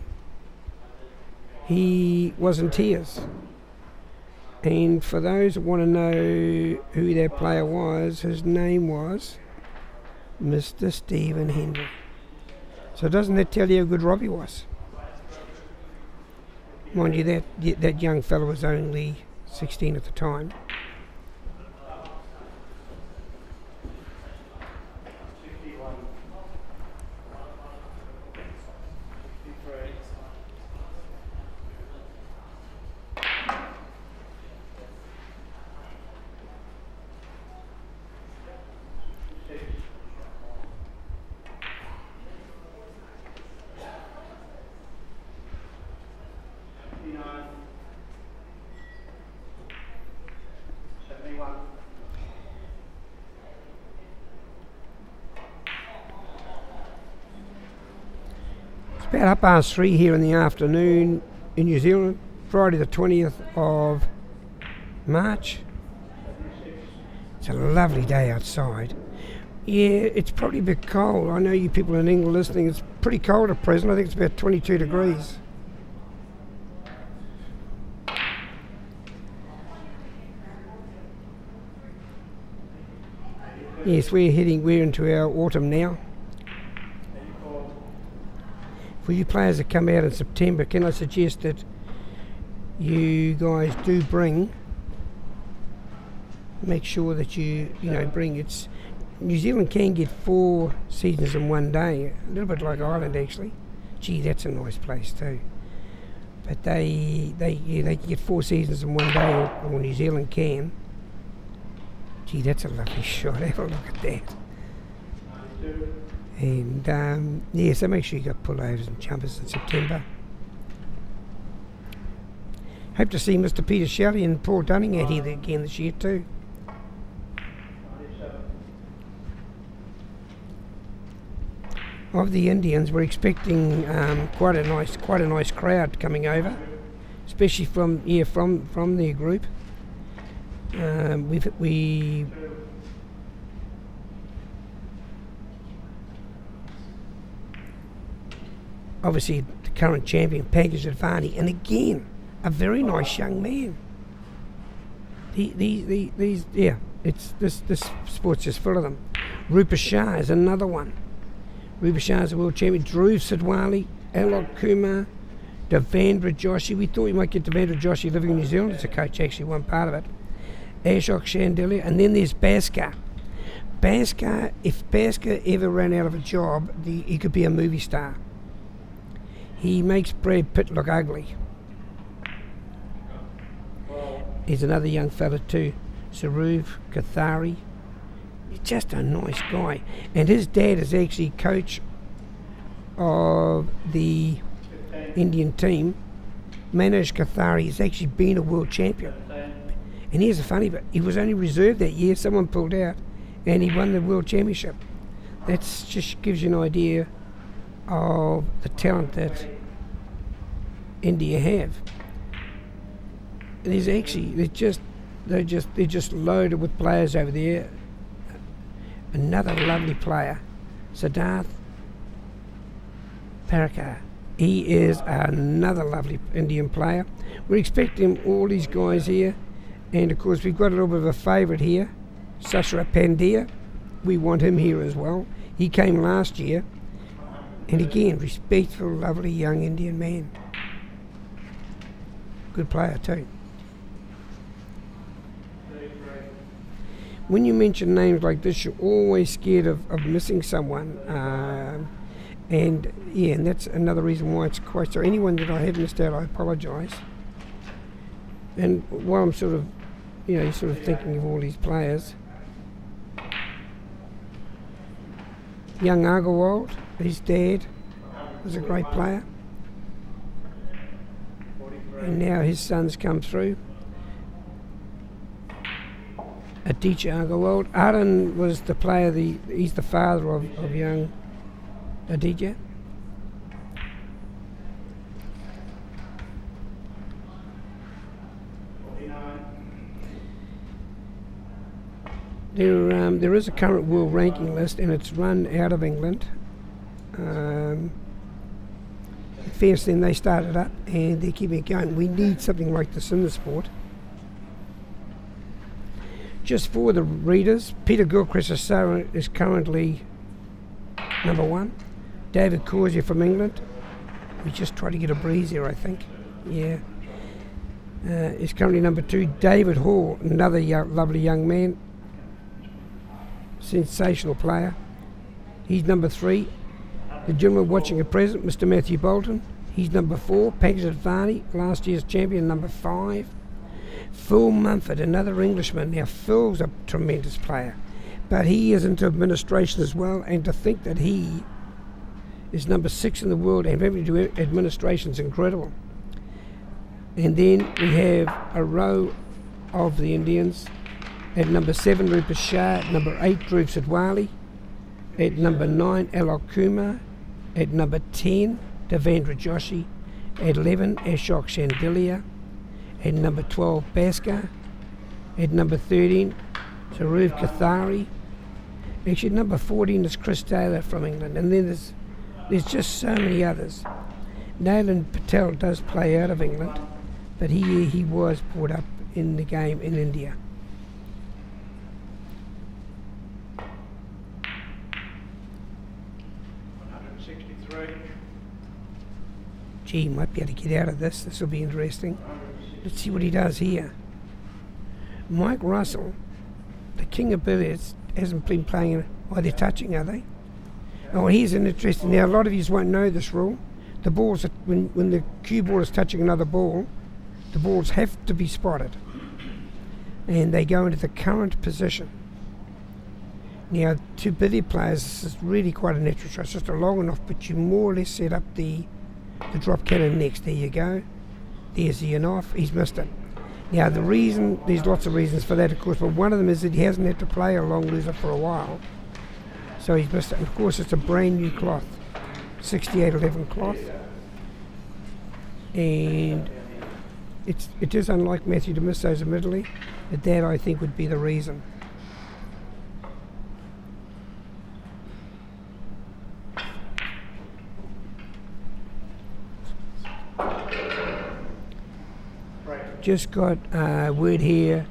he was in tears. And for those that want to know who that player was, his name was Mr. Stephen Hendry. So doesn't that tell you how good Robbie was? Mind you, that young fellow was only 16 at the time. 61. 63. It's about 3:30 here in the afternoon in New Zealand, Friday the 20th of March. It's a lovely day outside. Yeah, it's probably a bit cold. I know you people in England listening, it's pretty cold at present. I think it's about 22 degrees. Yes, we're into our autumn now. For you players that come out in September, can I suggest that you guys do make sure that you bring it's New Zealand can get 4 seasons in one day, a little bit like Ireland actually. Gee, that's a nice place too. But they can get 4 seasons in one day, or New Zealand can. Gee, that's a lovely shot. Have a look at that. And so make sure you got pullovers and jumpers in September. Hope to see Mr. Peter Shelley and Paul Dunning out here again this year too. Of the Indians, we're expecting quite a nice crowd coming over, especially from their group. We obviously the current champion Pankaj Advani, and again a very nice young man. This sport's just full of them. Rupa Shah is another one. Rupa Shah is a world champion. Dhruv Sidwali, Alok Kumar, Devendra Joshi. We thought we might get Devendra Joshi living in New Zealand as a coach, actually one part of it. Ashok Chandelier, and then there's Bhaskar. Bhaskar, if Bhaskar ever ran out of a job, he could be a movie star. He makes Brad Pitt look ugly. He's another young fella too, Saruv Kathari. He's just a nice guy. And his dad is actually coach of the Indian team. Manoj Kathari has actually been a world champion. And here's the funny bit, he was only reserved that year, someone pulled out, and he won the world championship. That just gives you an idea of the talent that India have. There's actually they're just loaded with players over there. Another lovely player, Siddharth Parakar. He is another lovely Indian player. We're expecting all these guys here, and of course we've got a little bit of a favourite here, Sashra Pandya. We want him here as well. He came last year. And again, respectful, lovely young Indian man. Good player too. When you mention names like this, you're always scared of missing someone. And that's another reason why it's quite so. Anyone that I have missed out, I apologise. And while I'm sort of thinking of all these players, young Agarwal, his dad was a great player, and now his son's come through. Aditya Agarwal. Arun was the player, he's the father of young Aditya. There is a current world ranking list, and it's run out of England. Fairness, then they started up and they're keeping it going. We need something like this in the sport. Just for the readers, Peter Gilchrist is currently number 1. David Corsia from England. We just tried to get a breeze here, I think. Yeah. Is currently number 2. David Hall, another lovely young man. Sensational player. He's number 3. The gentleman watching at present, Mr. Matthew Bolton. He's number 4. Pankaj Advani, last year's champion, number 5. Phil Mumford, another Englishman. Now, Phil's a tremendous player, but he is into administration as well, and to think that he is number 6 in the world and having to do administration is incredible. And then we have a row of the Indians. At number 7, Rupa Shah. At number 8, Dhruv Sidwali. At number 9, Alok Kumar. At number 10, Devendra Joshi. At 11, Ashok Shandilia. At number 12, Bhaskar. At number 13, Saruv Kathari. Actually, number 14 is Chris Taylor from England. And then there's just so many others. Nailan Patel does play out of England, but he was brought up in the game in India. Gee, he might be able to get out of this. This will be interesting. Let's see what he does here. Mike Russell, the king of billiards, hasn't been playing. Oh, they're touching, are they? Oh, here's an interesting. Now, a lot of you won't know this rule. The balls, when the cue ball is touching another ball, the balls have to be spotted, and they go into the current position. Now, to billiard players, this is really quite a natural shot. It's just a long enough, but you more or less set up the drop cannon next. There you go. There's the off. He's missed it. Now, the reason, there's lots of reasons for that, of course, but one of them is that he hasn't had to play a long loser for a while. So he's missed it. And of course, it's a brand new cloth, 6811 cloth. And it is unlike Matthew to miss those admittedly, but that I think would be the reason. Just got word here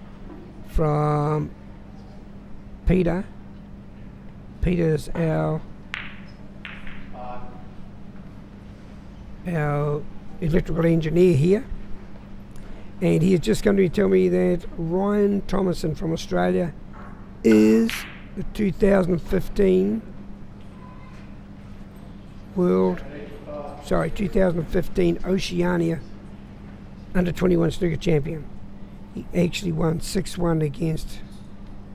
from Peter. Peter's our electrical engineer here, and he is just going to tell me that Ryan Thomason from Australia is the 2015 2015 Oceania under 21 snooker champion. He actually won 6-1 against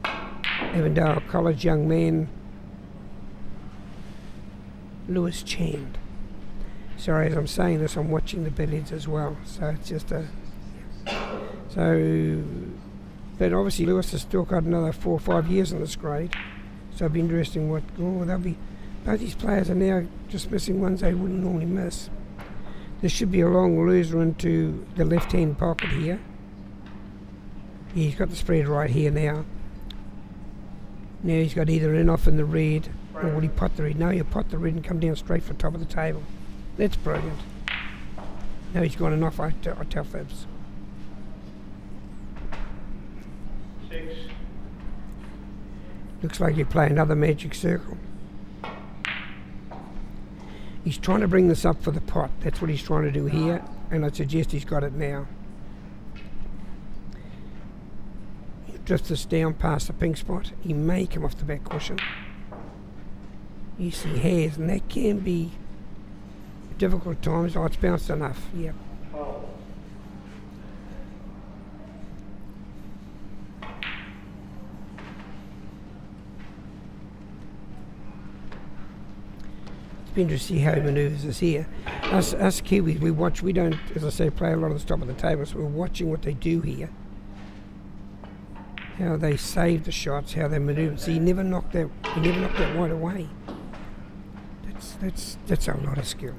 Avondale College young man Lewis Chand. Sorry, as I'm saying this, I'm watching the billiards as well, so it's just but obviously Lewis has still got another 4 or 5 years in this grade, so it'll be interesting both these players are now just missing ones they wouldn't normally miss. There should be a long loser into the left-hand pocket here. Yeah, he's got the spread right here now. Now he's got either an off in the red, or will he pot the red? No, he'll pot the red and come down straight for top of the table. That's brilliant. Now he's gone an off, I tell fibs. 6. Looks like he'll play another magic circle. He's trying to bring this up for the pot. That's what he's trying to do here, and I suggest he's got it now. He drifts this down past the pink spot. He may come off the back cushion. Yes, he has, and that can be difficult times. Oh, it's bounced enough. Yep. It's been interesting to see how he manoeuvres this here. Us Kiwis, we don't, as I say, play a lot of the top of the table, so we're watching what they do here. How they save the shots, how they manoeuvre. See, he never knocked that white away. That's a lot of skill.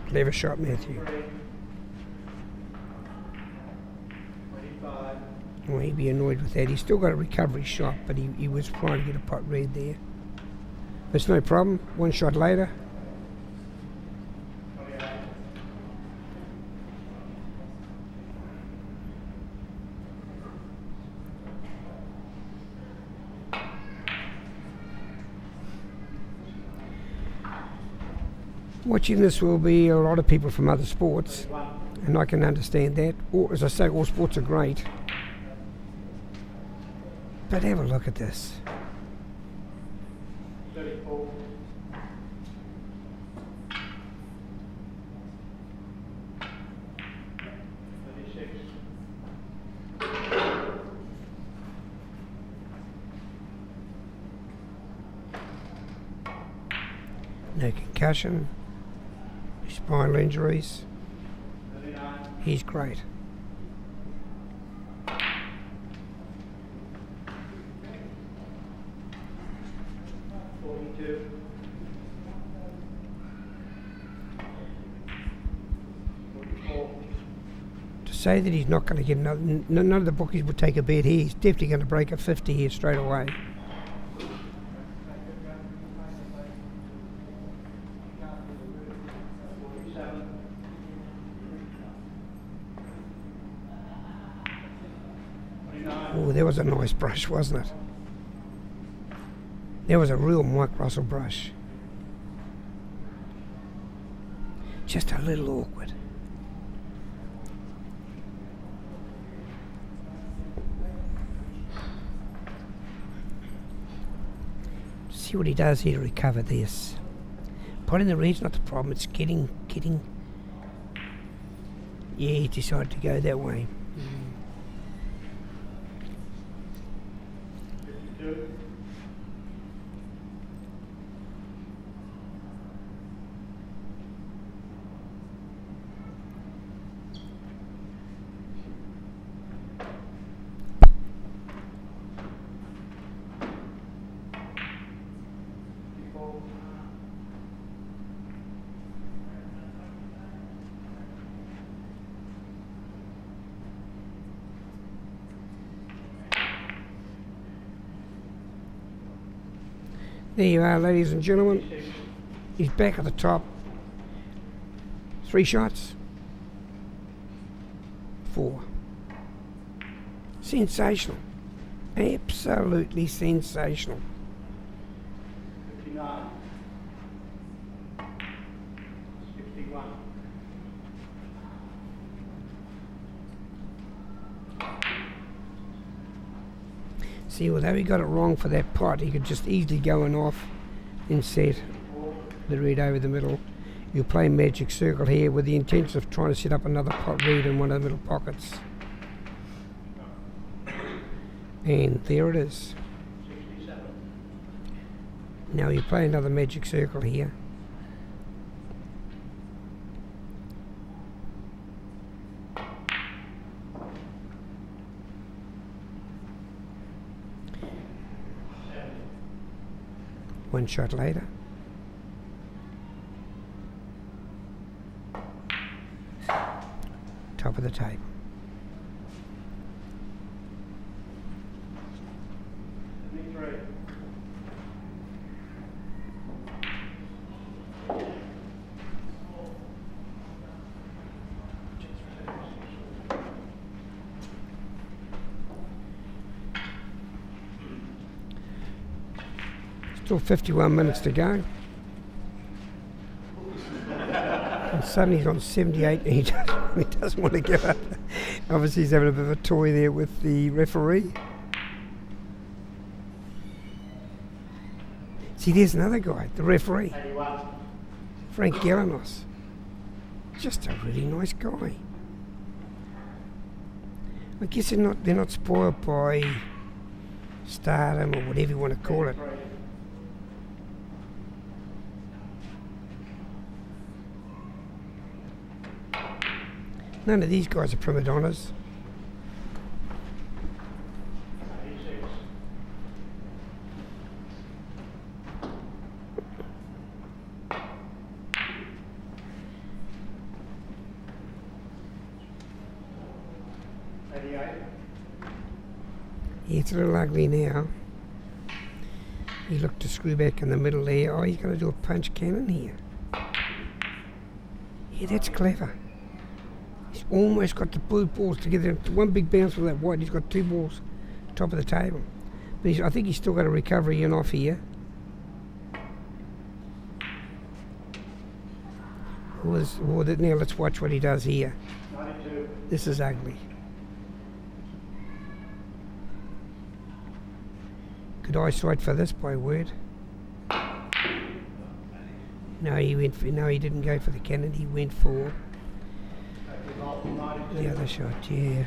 Clever shot, Matthew. 25. Oh, he'd be annoyed with that. He's still got a recovery shot, but he was trying to get a pot red there. It's no problem. One shot later. Watching this will be a lot of people from other sports, and I can understand that. Or, as I say, all sports are great. But have a look at this. 34. 36. No concussion. Spinal injuries. 39. He's great. 42. To say that he's not going to get another, none of the bookies would take a bet here. He's definitely going to break a 50 here straight away. 47. 29. Oh, there was a nice brush, wasn't it? There was a real Mike Russell brush. Just a little awkward. See what he does here to recover this. Potting the red's not the problem, it's getting. Yeah, he decided to go that way. 52. 54. There you are, ladies and gentlemen. 56. He's back at the top. 3 shots. 4. Sensational. Absolutely sensational. 59. 61. See, although he got it wrong for that pot, he could just easily go and off and set 4. the red over the middle. You play magic circle here with the intention of trying to set up another pot red in one of the middle pockets. And there it is. 67. Now you play another magic circle here. One shot later. Top of the table. 73. Still 51 minutes to go. And suddenly he's on 78 and he doesn't want to give up. Obviously he's having a bit of a toy there with the referee. See, there's another guy, the referee, 81. Frank Galanos. Just a really nice guy. I guess they're not spoiled by stardom or whatever you want to call it. 83. None of these guys are prima donnas. 86. 88. it's a little ugly now. He looked to screw back in the middle there. Oh, he's going to do a punch cannon here. Yeah, that's clever. He's almost got the blue balls together. One big bounce with that white. He's got two balls top of the table. But I think he's still got a recovery in off here. Now let's watch what he does here. 92. This is ugly. Good eyesight for this, by word. No, he didn't go for the cannon. He went for the other shot. Yeah.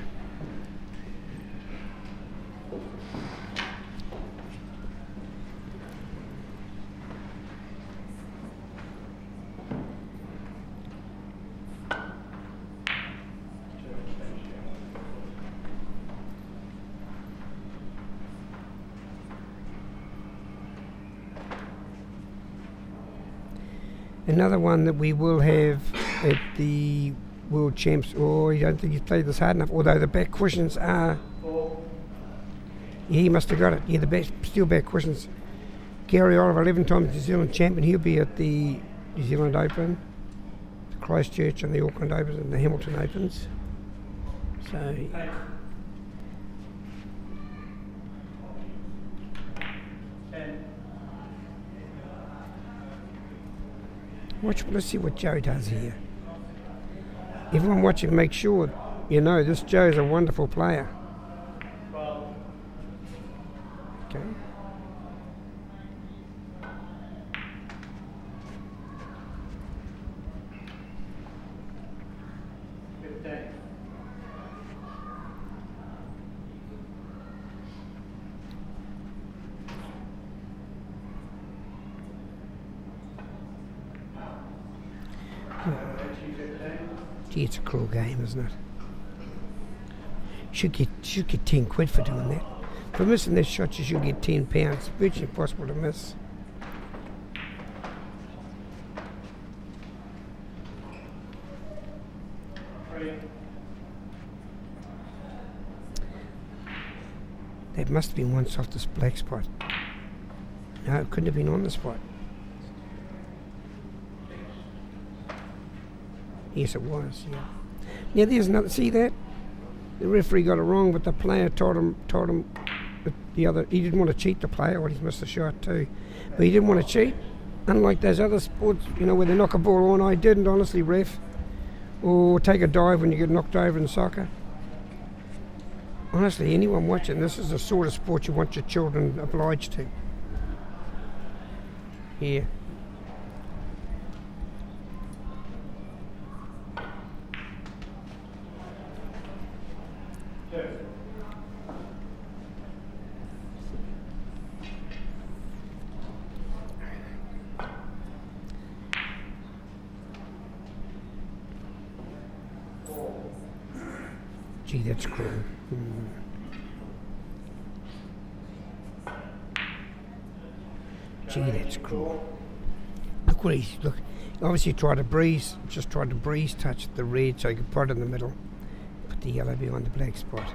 Another one that we will have at the World Champs. Oh, I don't think he's played this hard enough. Although the back cushions are. Yeah, he must have got it. Yeah, the steel back cushions. Gary Oliver, 11 times New Zealand champion. He'll be at the New Zealand Open, the Christchurch and the Auckland Opens and the Hamilton Opens. So. Let's see what Joe does here. Everyone watching, make sure you know this Joe's a wonderful player. Okay. Gee, it's a cruel game, isn't it? Should get 10 quid for doing that. For missing this shot, you should get £10. It's virtually impossible to miss. That must have been once off this black spot. No, it couldn't have been on the spot. Yes, it was, yeah. Now there's another, see that? The referee got it wrong, but the player told him that the other, he didn't want to cheat the player, or he's missed the shot too. But he didn't want to cheat. Unlike those other sports, where they knock a ball on, I didn't, honestly, ref. Or take a dive when you get knocked over in soccer. Honestly, anyone watching, this is the sort of sport you want your children obliged to. Yeah. Gee, that's cool. Gee, that's cool. Look what look. Obviously tried to breeze touch the red so he could put it in the middle. Put the yellow behind the black spot.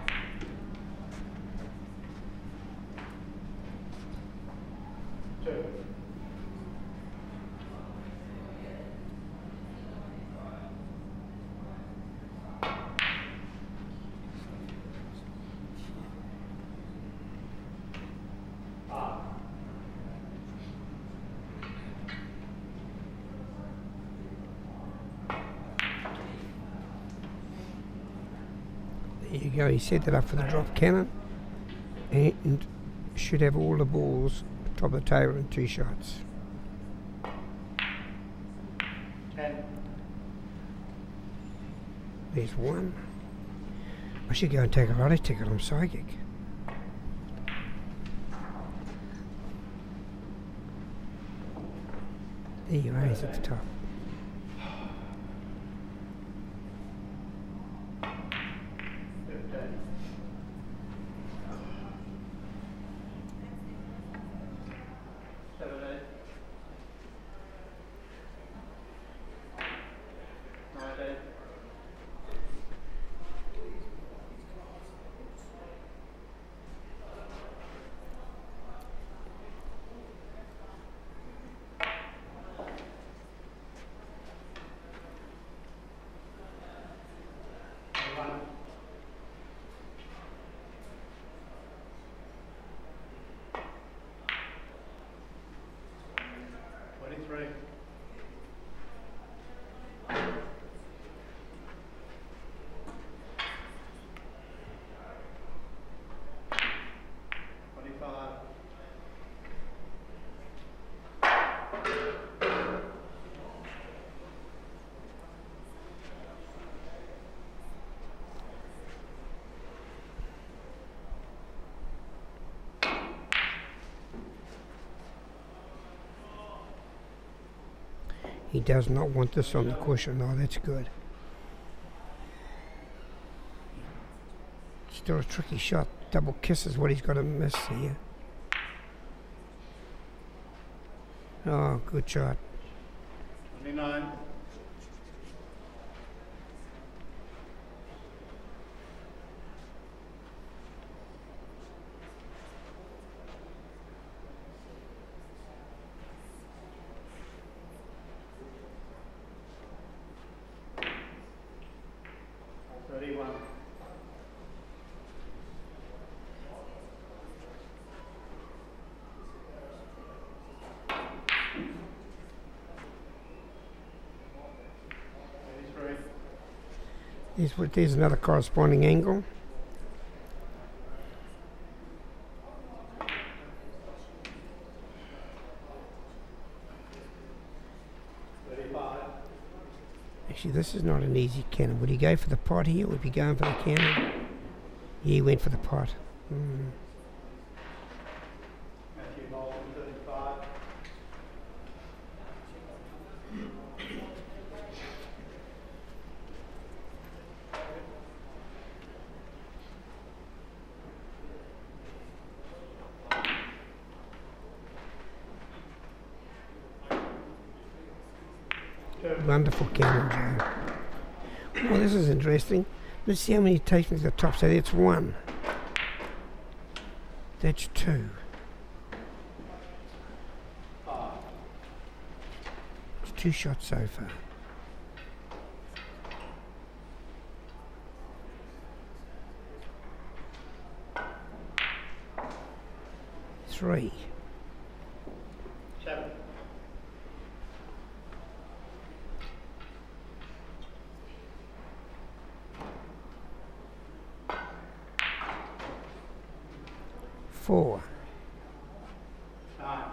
There you go, he set that up for the drop cannon and should have all the balls top of the table in 2 shots. 10. There's 1. I should go and take a lottery ticket, I'm psychic. There you go, he's at the top. He does not want this on the cushion. Oh, that's good. Still a tricky shot. Double kiss is what he's got to miss here. Oh, good shot. 29. There's another corresponding angle. Actually, this is not an easy cannon. Would he go for the pot here? Would he be going for the cannon? Yeah, he went for the pot. Matthew Bolton, 35. Wonderful cannon, Joe. Well, this is interesting. Let's see how many he takes me to the top. So that's 1. That's 2. It's 2 shots so far. Three. 7. 4. 9.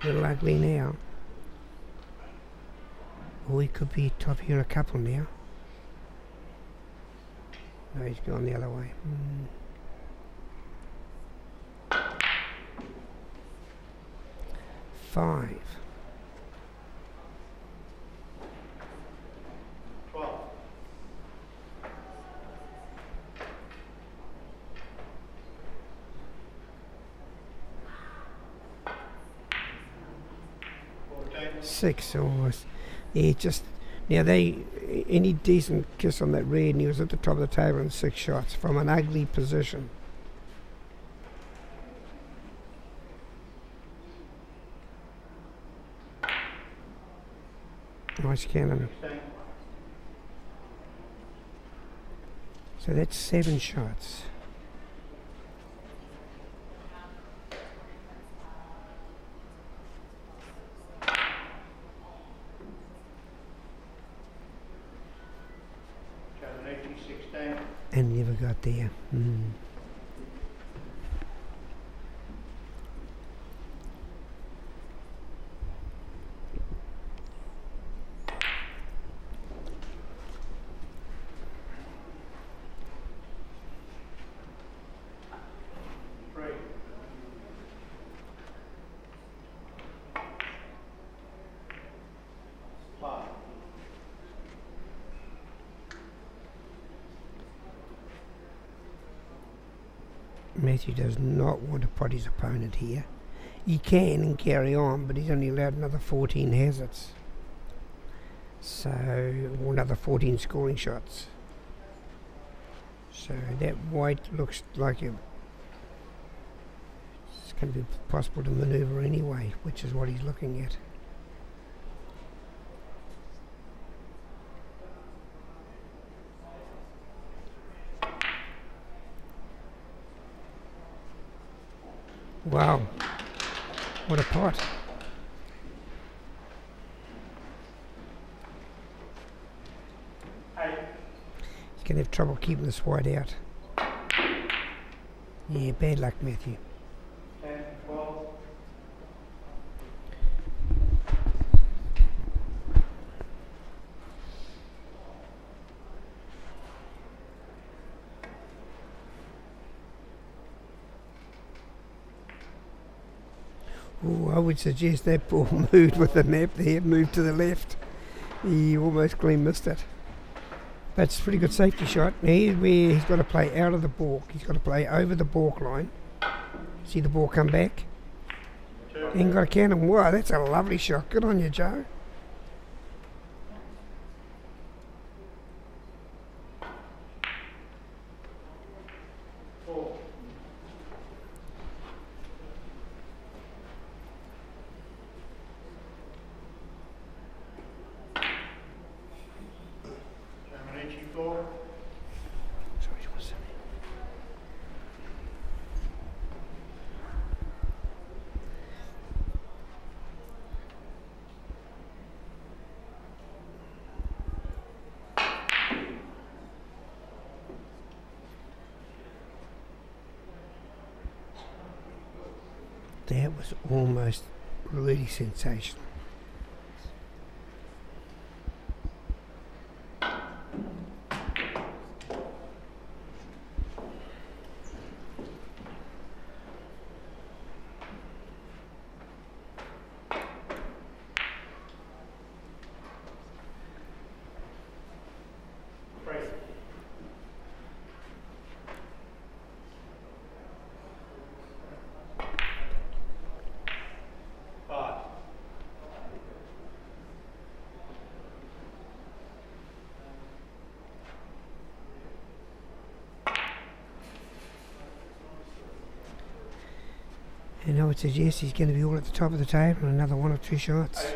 A little ugly now. Or he could be top here in a couple now. No, he's gone the other way. 5. 12. 14. 6 almost. Yeah, just now any decent kiss on that red, and he was at the top of the table in 6 shots from an ugly position. Nice cannon. 16. So that's 7 shots. Kevin 18, 16. And never got there. Matthew does not want to pot his opponent here. He can and carry on, but he's only allowed another 14 hazards. So, or another 14 scoring shots. So that white looks like it's going to be possible to manoeuvre anyway, which is what he's looking at. Wow, what a pot. Hey. He's going to have trouble keeping this white out. Yeah, bad luck, Matthew. 10, 12. Ooh, would suggest that ball moved with the map there, moved to the left. He almost clean missed it. But it's a pretty good safety shot. Now here's where he's got to play out of the balk. He's got to play over the balk line. See the ball come back? Ain't got to count him. Wow, that's a lovely shot. Good on you, Joe. Four. Jamanici, 4. Sorry, what's that? That was almost really sensational. Three. 5. And I would suggest he's going to be all at the top of the table in another 1 or 2 shots. 8.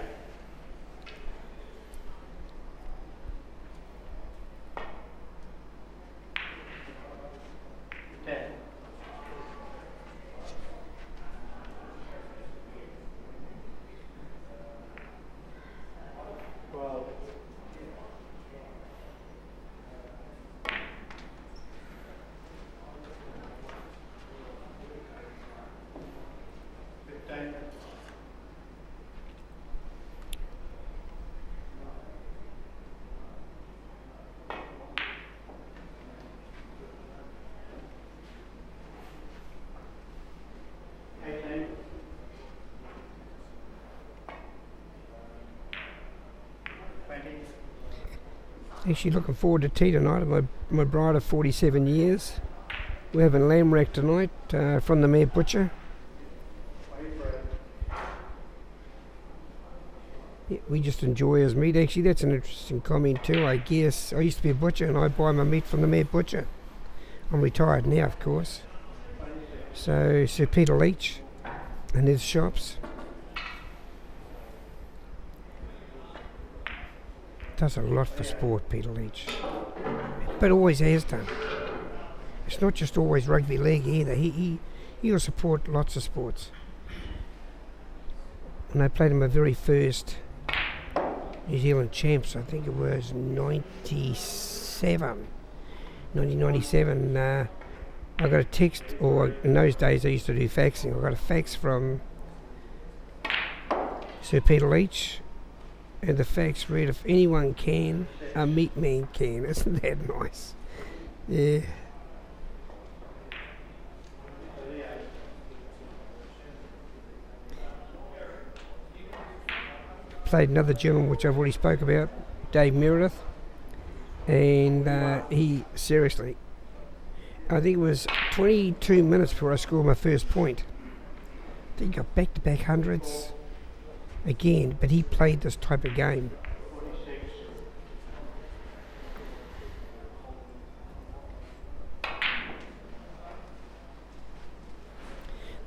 10. 12. 15. 18. 20. Actually looking forward to tea tonight. My bride of 47 years. We're having lamb rack tonight from the Mare Butcher. 23. Yeah, we just enjoy his meat. Actually, that's an interesting comment too, I guess. I used to be a butcher and I buy my meat from the Mare Butcher. I'm retired now, of course. 26. So Sir Peter Leach and his shops. Does a lot for sport, Peter Leach. But always has done. It's not just always rugby league either. He'll support lots of sports. When I played in my very first New Zealand champs, I think it was 1997, I got a text, or in those days I used to do faxing. I got a fax from Sir Peter Leach, and the fax read, "If anyone can, a meat man can." Isn't that nice? Yeah. Played another gentleman which I've already spoke about, Dave Meredith, and he seriously, I think it was 22 minutes before I scored my first point. I think he got back-to-back hundreds again, but he played this type of game.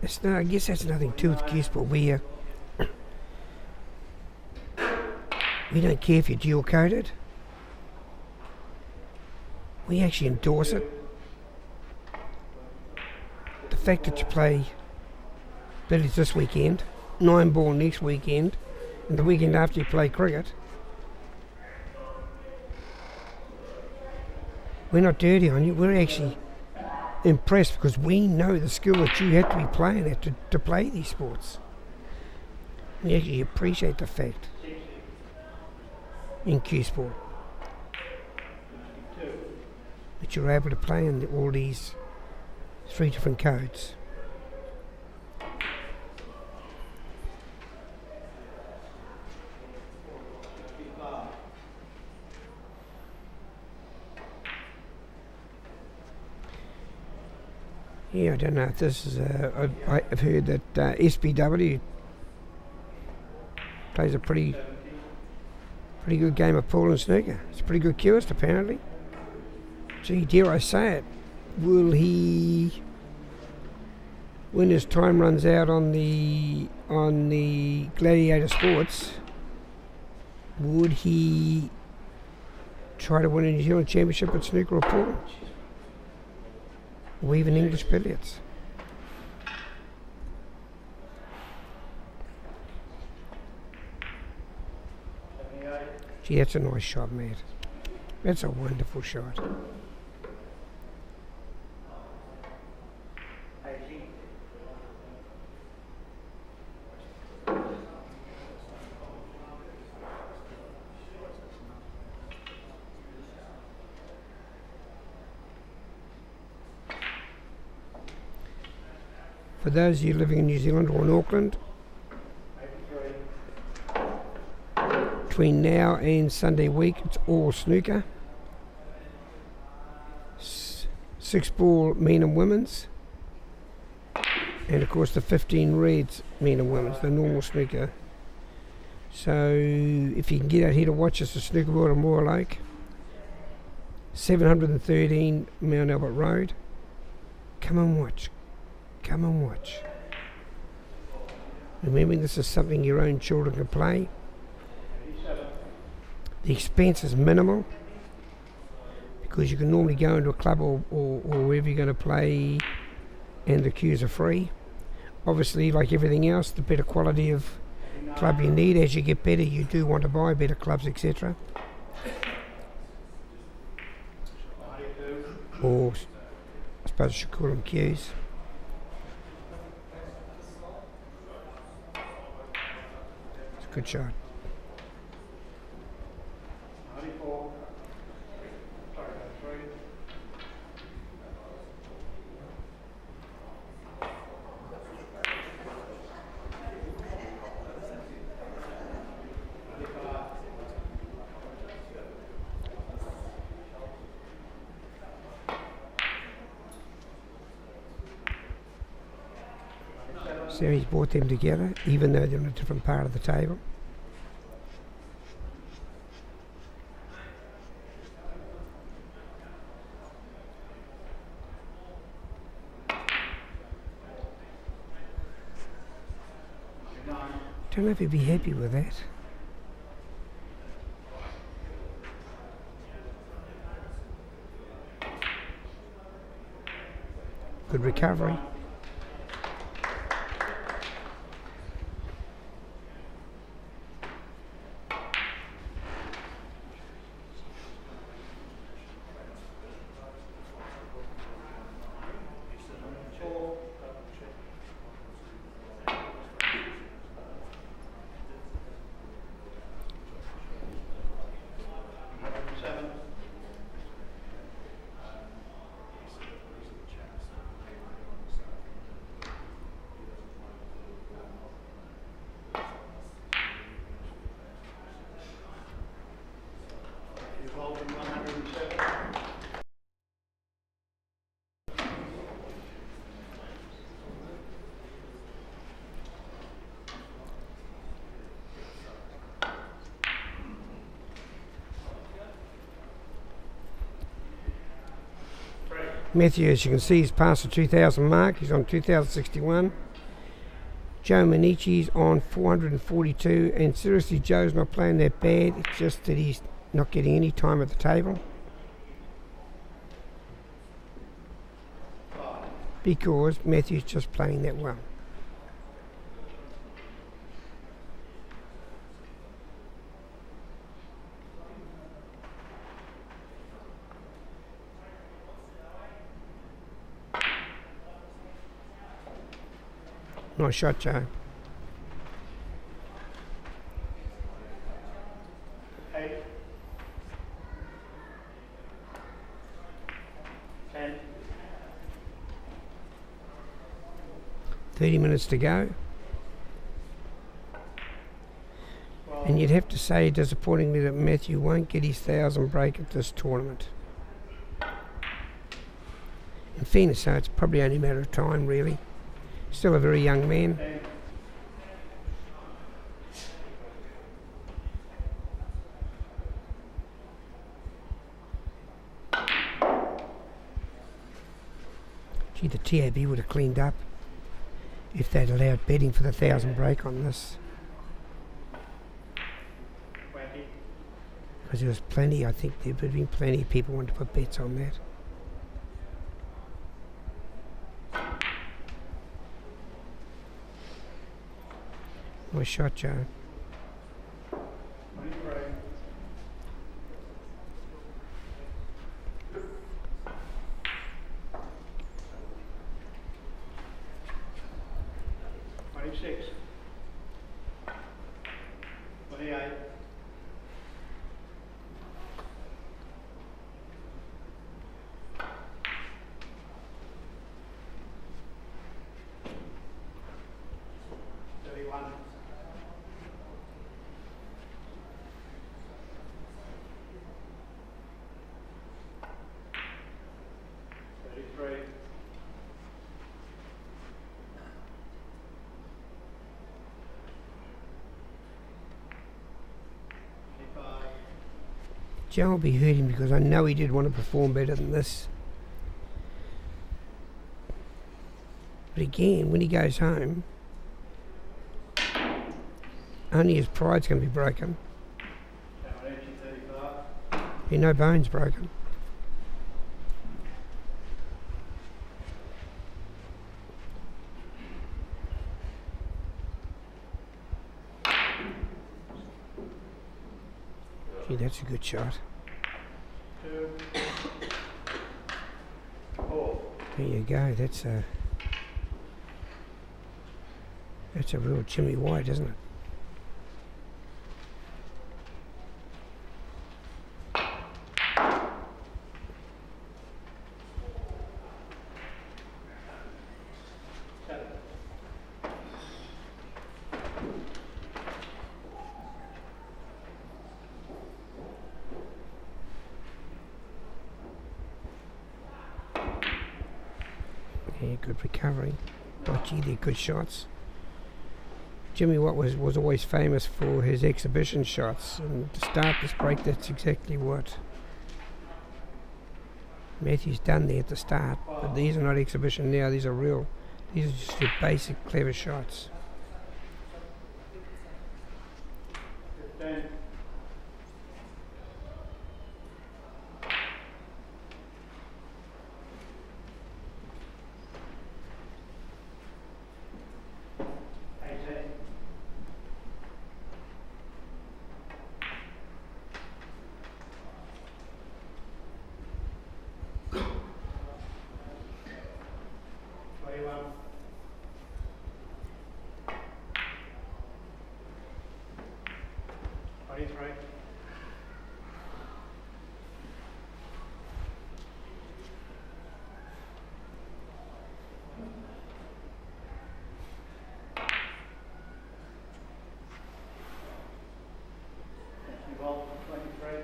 46. I guess that's nothing to do with Q Sport. We don't care if you're dual coded. We actually endorse it. The fact that you play billiards this weekend, 9-ball next weekend, and the weekend after you play cricket, we're not dirty on you. We're actually impressed because we know the skill that you have to be playing at to play these sports. We actually appreciate the fact in Q Sport that you're able to play in all these 3 different codes. Yeah, I don't know if this is. I've heard that SPW plays a pretty good game of pool and snooker. It's a pretty good cueist, apparently. Gee, dare I say it? Will he, when his time runs out on the Gladiator Sports, would he try to win a New Zealand Championship at snooker or pool? Or even English billiards? Gee, that's a nice shot, Matt. That's a wonderful shot. 80. For those of you living in New Zealand or in Auckland, 83. between now and Sunday week, it's all snooker. 6-ball men and women's. And of course the 15 reds men and women's, the normal snooker. So if you can get out here to watch us at Snooker World in Moore Lake, 713 Mount Albert Road, come and watch. Come and watch. Remembering this is something your own children can play. 87. The expense is minimal because you can normally go into a club or wherever you're going to play and the cues are free. Obviously, like everything else, the better quality of club you need. As you get better, you do want to buy better clubs, etc. 92. Or I suppose I should call them cues. It's a good shot. 94. Sorry, 93. So he's brought them together, even though they're on a different part of the table. Don't know if he'd be happy with that. Good recovery. Holding 107. Matthew, as you can see, he's past the 2,000 mark. He's on 2,061. Joe Manici's on 442. And seriously, Joe's not playing that bad. It's just that he's not getting any time at the table. Because Matthew's just playing that well. Nice shot, Joe. 8. 10. 30 minutes to go. 12. And you'd have to say, disappointingly, that Matthew won't get his 1,000 break at this tournament. In fairness, so it's probably only a matter of time, really. Still a very young man. 10, Gee, the TAB would have cleaned up if they'd allowed betting for the 1,000 break on this. 20, Because there was plenty, I think there would have been plenty of people wanting to put bets on that. Nice shot, Joe. 23, 26, 28, 31, 33, 25, Joe will be hurting because I know he did want to perform better than this. But again, when he goes home, only his pride's going to be broken. Cameron 35, Be no bones broken. Gee, that's a good shot. 2, 4, There you go. That's a real Jimmy White, isn't it? Seven, Yeah, good recovery. Oh, gee, they're good shots. Jimmy Watt was always famous for his exhibition shots, and to start this break, that's exactly what Matthew's done there at the start. But these are not exhibition now; these are real. These are just your basic, clever shots. 15, 18, 21, 23, 23,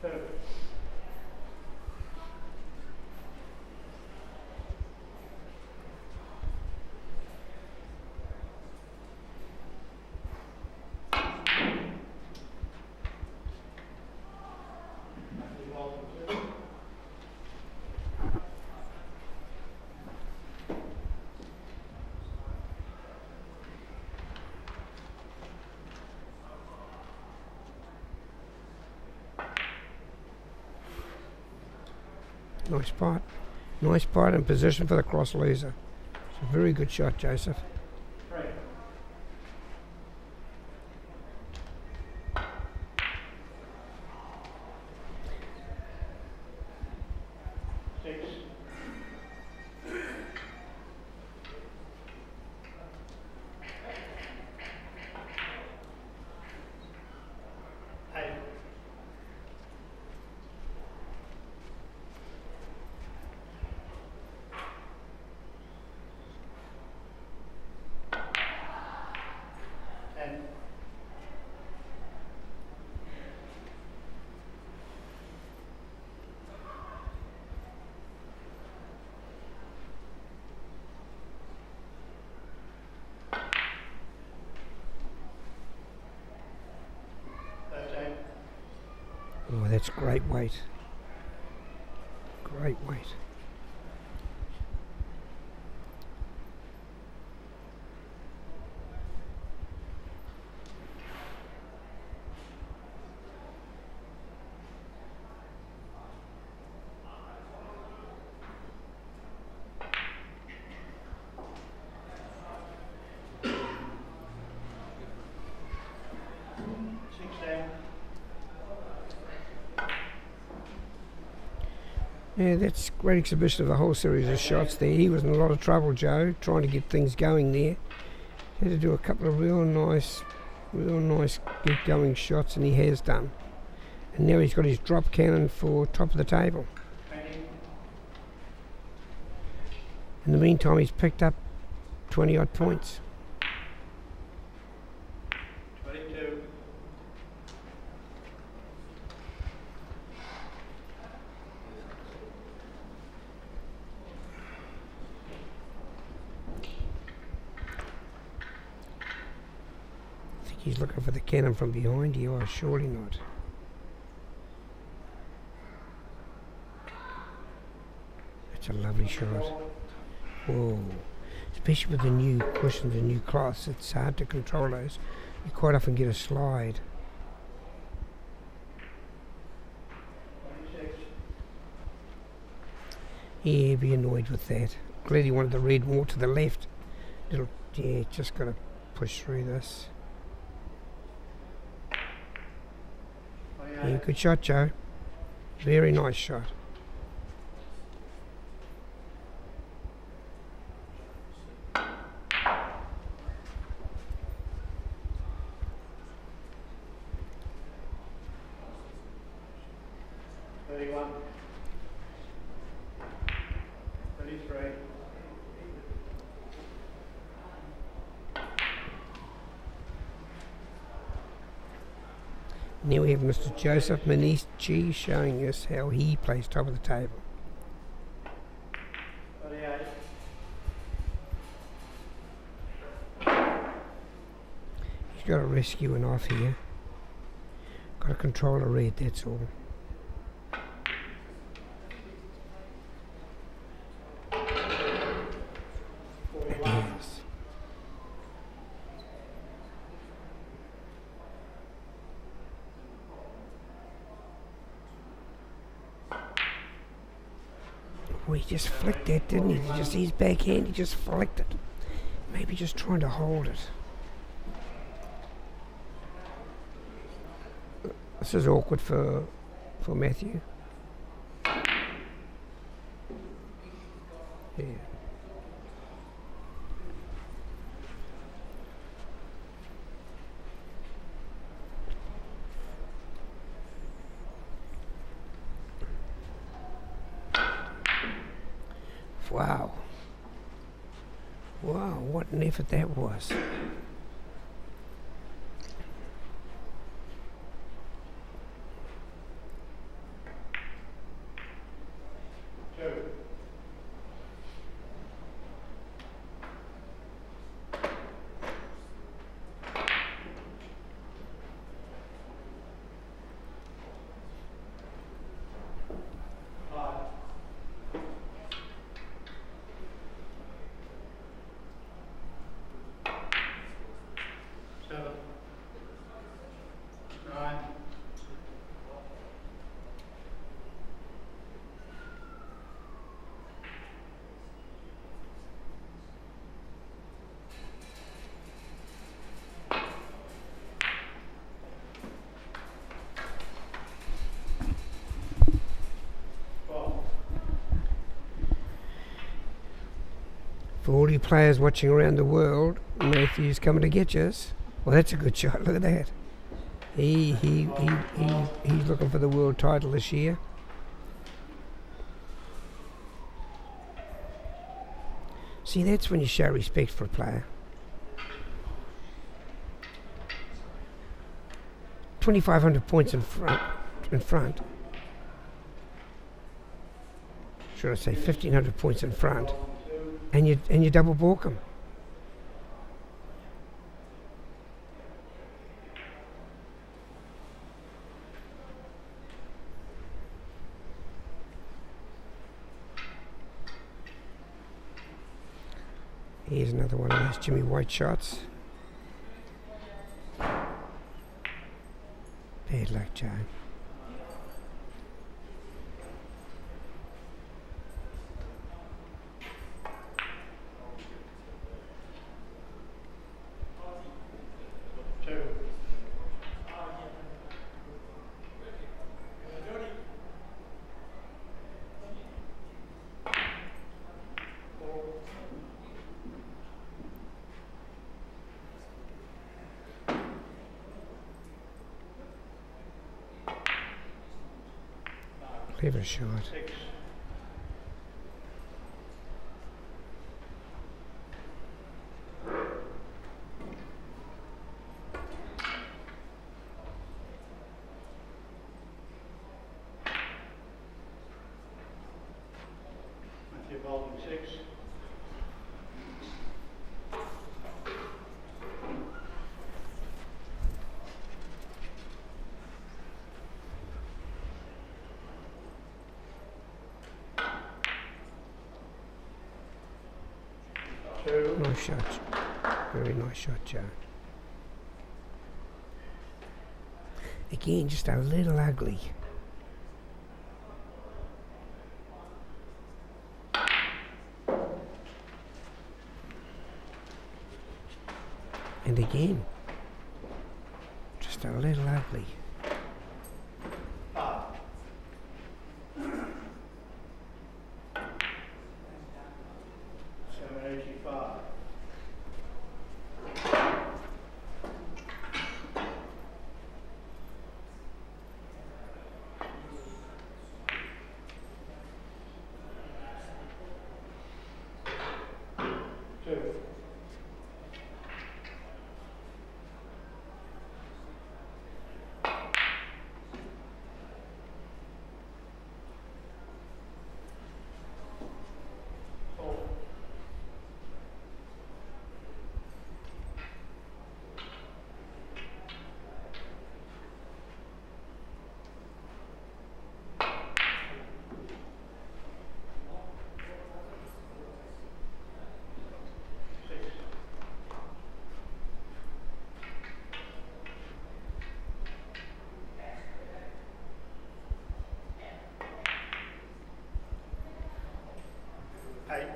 2, Nice spot. Nice spot and position for the cross loser. It's a very good shot, Joseph. 3, 6, that's great weight. Great weight. Yeah, that's great exhibition of the whole series of shots there. He was in a lot of trouble, Joe, trying to get things going there. Had to do a couple of real nice get going shots, and he has done. And now he's got his drop cannon for top of the table. In the meantime, he's picked up 20 odd points. 22. I think he's looking for the cannon from behind you, or surely not. That's a lovely shot. Whoa. Especially with the new cushions and new cloths, it's hard to control those. You quite often get a slide. 26. Yeah, be annoyed with that. Glad he wanted the red more to the left. Just got to push through this. Yeah, good shot, Joe. Very nice shot. Now we have Mr. Joseph Manici showing us how he plays top of the table. 38. He's got to rescue an off here. Got to control a red, that's all. It is. Oh, he just flicked that, didn't he? Just his backhand, he just flicked it. Maybe just trying to hold it. This is awkward for Matthew. Yeah. Wow. Wow, what an effort that was. For all you players watching around the world, Matthew's coming to get you. Well, that's a good shot. Look at that. He's looking for the world title this year. See, that's when you show respect for a player. 2,500 points in front. Should I say 1,500 points in front? And you double balk them. Here's another one of those Jimmy White shots. Bad luck, Joe. Two. Clever shot. Six. Matthew Bolton, six. Two. Nice shot. Very nice shot, Joe. Again, just a little ugly. And again, just a little ugly. Five. 785. Two. Four. Six. Eight.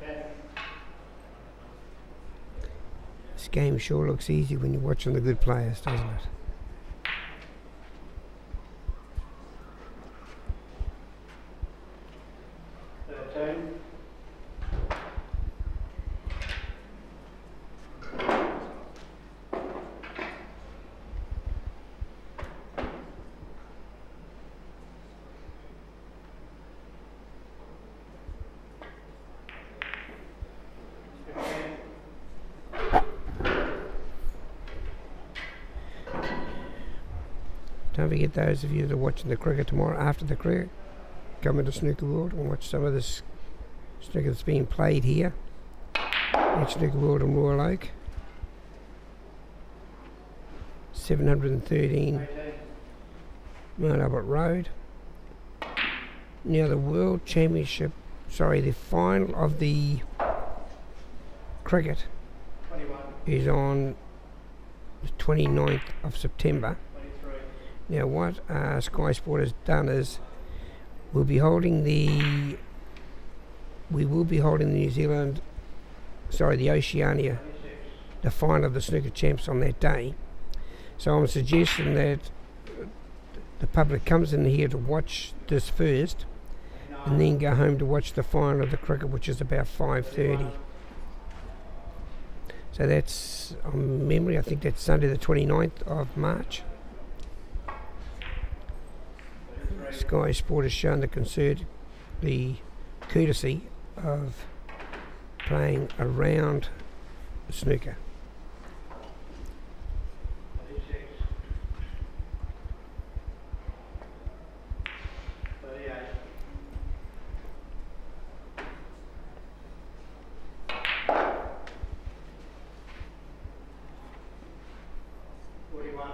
Ten. This game sure looks easy when you're watching the good players, doesn't it? Thirteen. Fifteen. Don't forget those of you that are watching the cricket tomorrow after the cricket, come into Snooker World and watch some of this snooker that's being played here at Snooker World in Royal Oak. 713 18. Mount Albert Road. Now the World Championship, the final of the cricket 21. is on the 29th of September. 23. Now what Sky Sport has done is we will be holding the New Zealand, the Oceania, 26. the final of the snooker champs on that day. So I'm suggesting that the public comes in here to watch this first and then go home to watch the final of the cricket, which is about 5:30. So that's, on memory, I think that's Sunday the 29th of March. Sky Sport has shown the courtesy of playing around snooker. 36. 38. 41.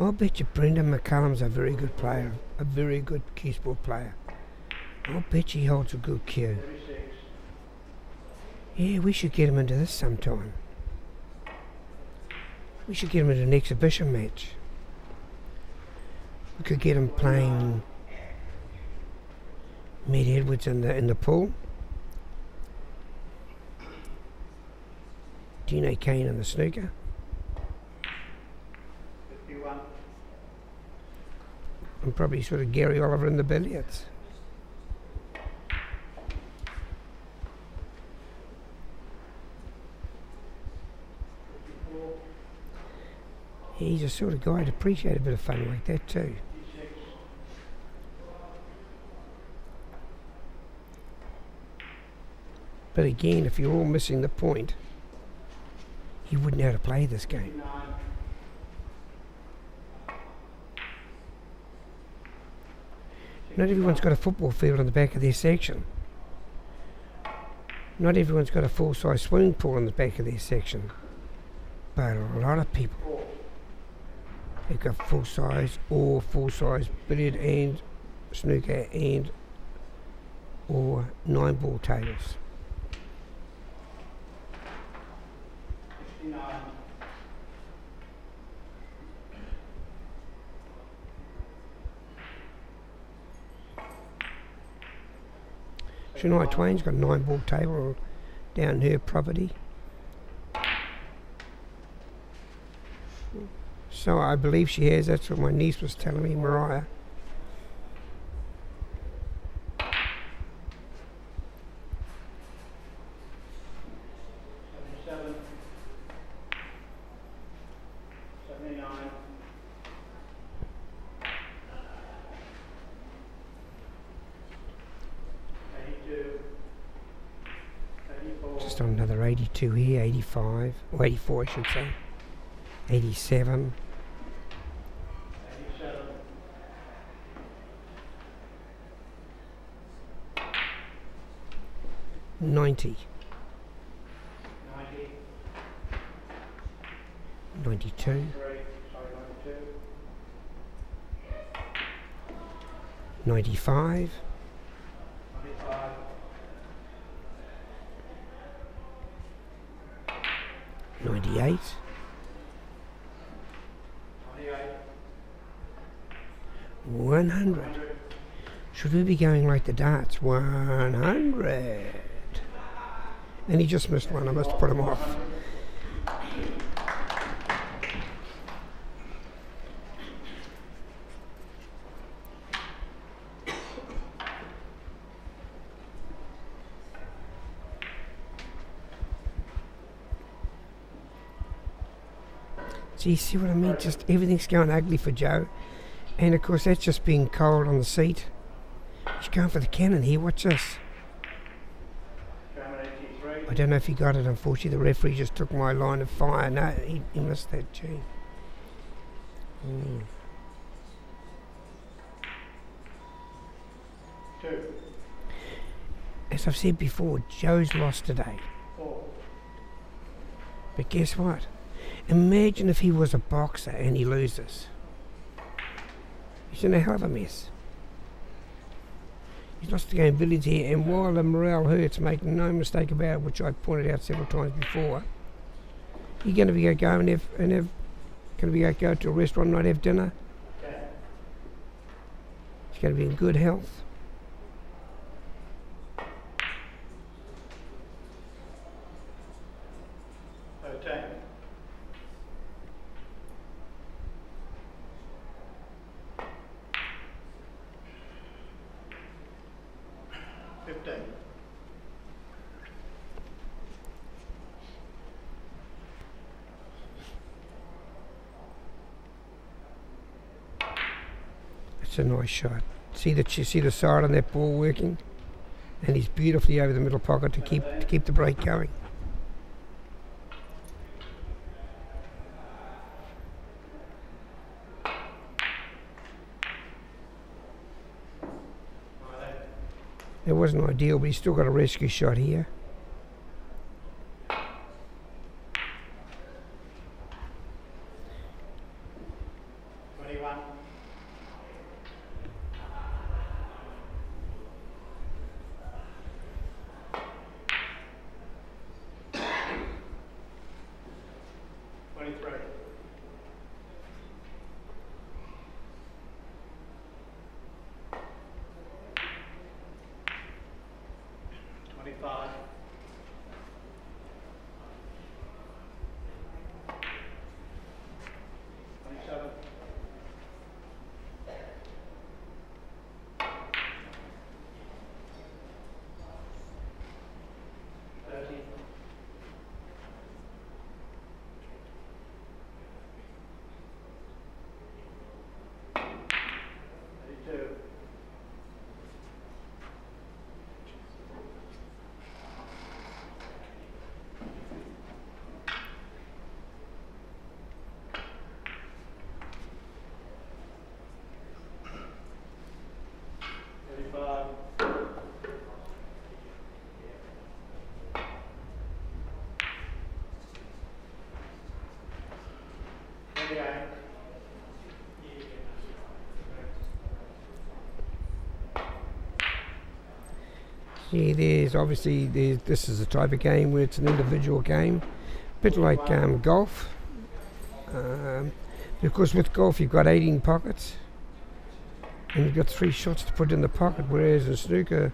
I'll bet you Brendan McCullum's a very good player, a very good cue ball player. I'll bet you he holds a good cue. 36. Yeah, we should get him into this sometime. We should get him into an exhibition match. We could get him playing Matt Edwards in the pool. Dino Kane in the snooker. 51. And probably sort of Gary Oliver in the billiards. He's a sort of guy who'd appreciate a bit of fun like that too. 56. But again, if you're all missing the point, he wouldn't know how to play this game. 59. Not everyone's got a football field on the back of their section. Not everyone's got a full-size swimming pool on the back of their section. But a lot of people 4. have got full-size or full-size billiard and snooker and or 9-ball tables. 69. Shania Twain's got a 9-ball table down her property. So I believe she has. That's what my niece was telling me, Mariah. 77. 79. 82. 84. Just on another 82 here, 85, or 84 I should say. 87, 87. 90, 90. 92, 3. Sorry, 92. 95, 95. 98, 98. 100. 100. Should we be going like the darts? 100. And he just missed one. I must put him off. So you see what I mean? Just everything's going ugly for Joe. And of course that's just being cold on the seat. He's going for the cannon here. Watch this. German 83. I don't know if he got it. Unfortunately, the referee just took my line of fire. No, he missed that. Gee. Mm. 2. As I've said before, Joe's lost today. 4. But guess what? Imagine if he was a boxer and he loses. He's in a hell of a mess. He's lost the game billiards here, and while the morale hurts, make no mistake about it, which I pointed out several times before, he's going to be going to go to a restaurant and not have dinner. 10. He's going to be in good health. 13. 15. 'It's a nice shot. See the side on that ball working, and he's beautifully over the middle pocket to keep the break going. It wasn't ideal, but he's still got a rescue shot here. 35. 27. 30. 32. 35. 28. See, this is a type of game where it's an individual game, bit like golf. Because with golf you've got 18 pockets, and you've got 3 shots to put in the pocket, whereas in snooker,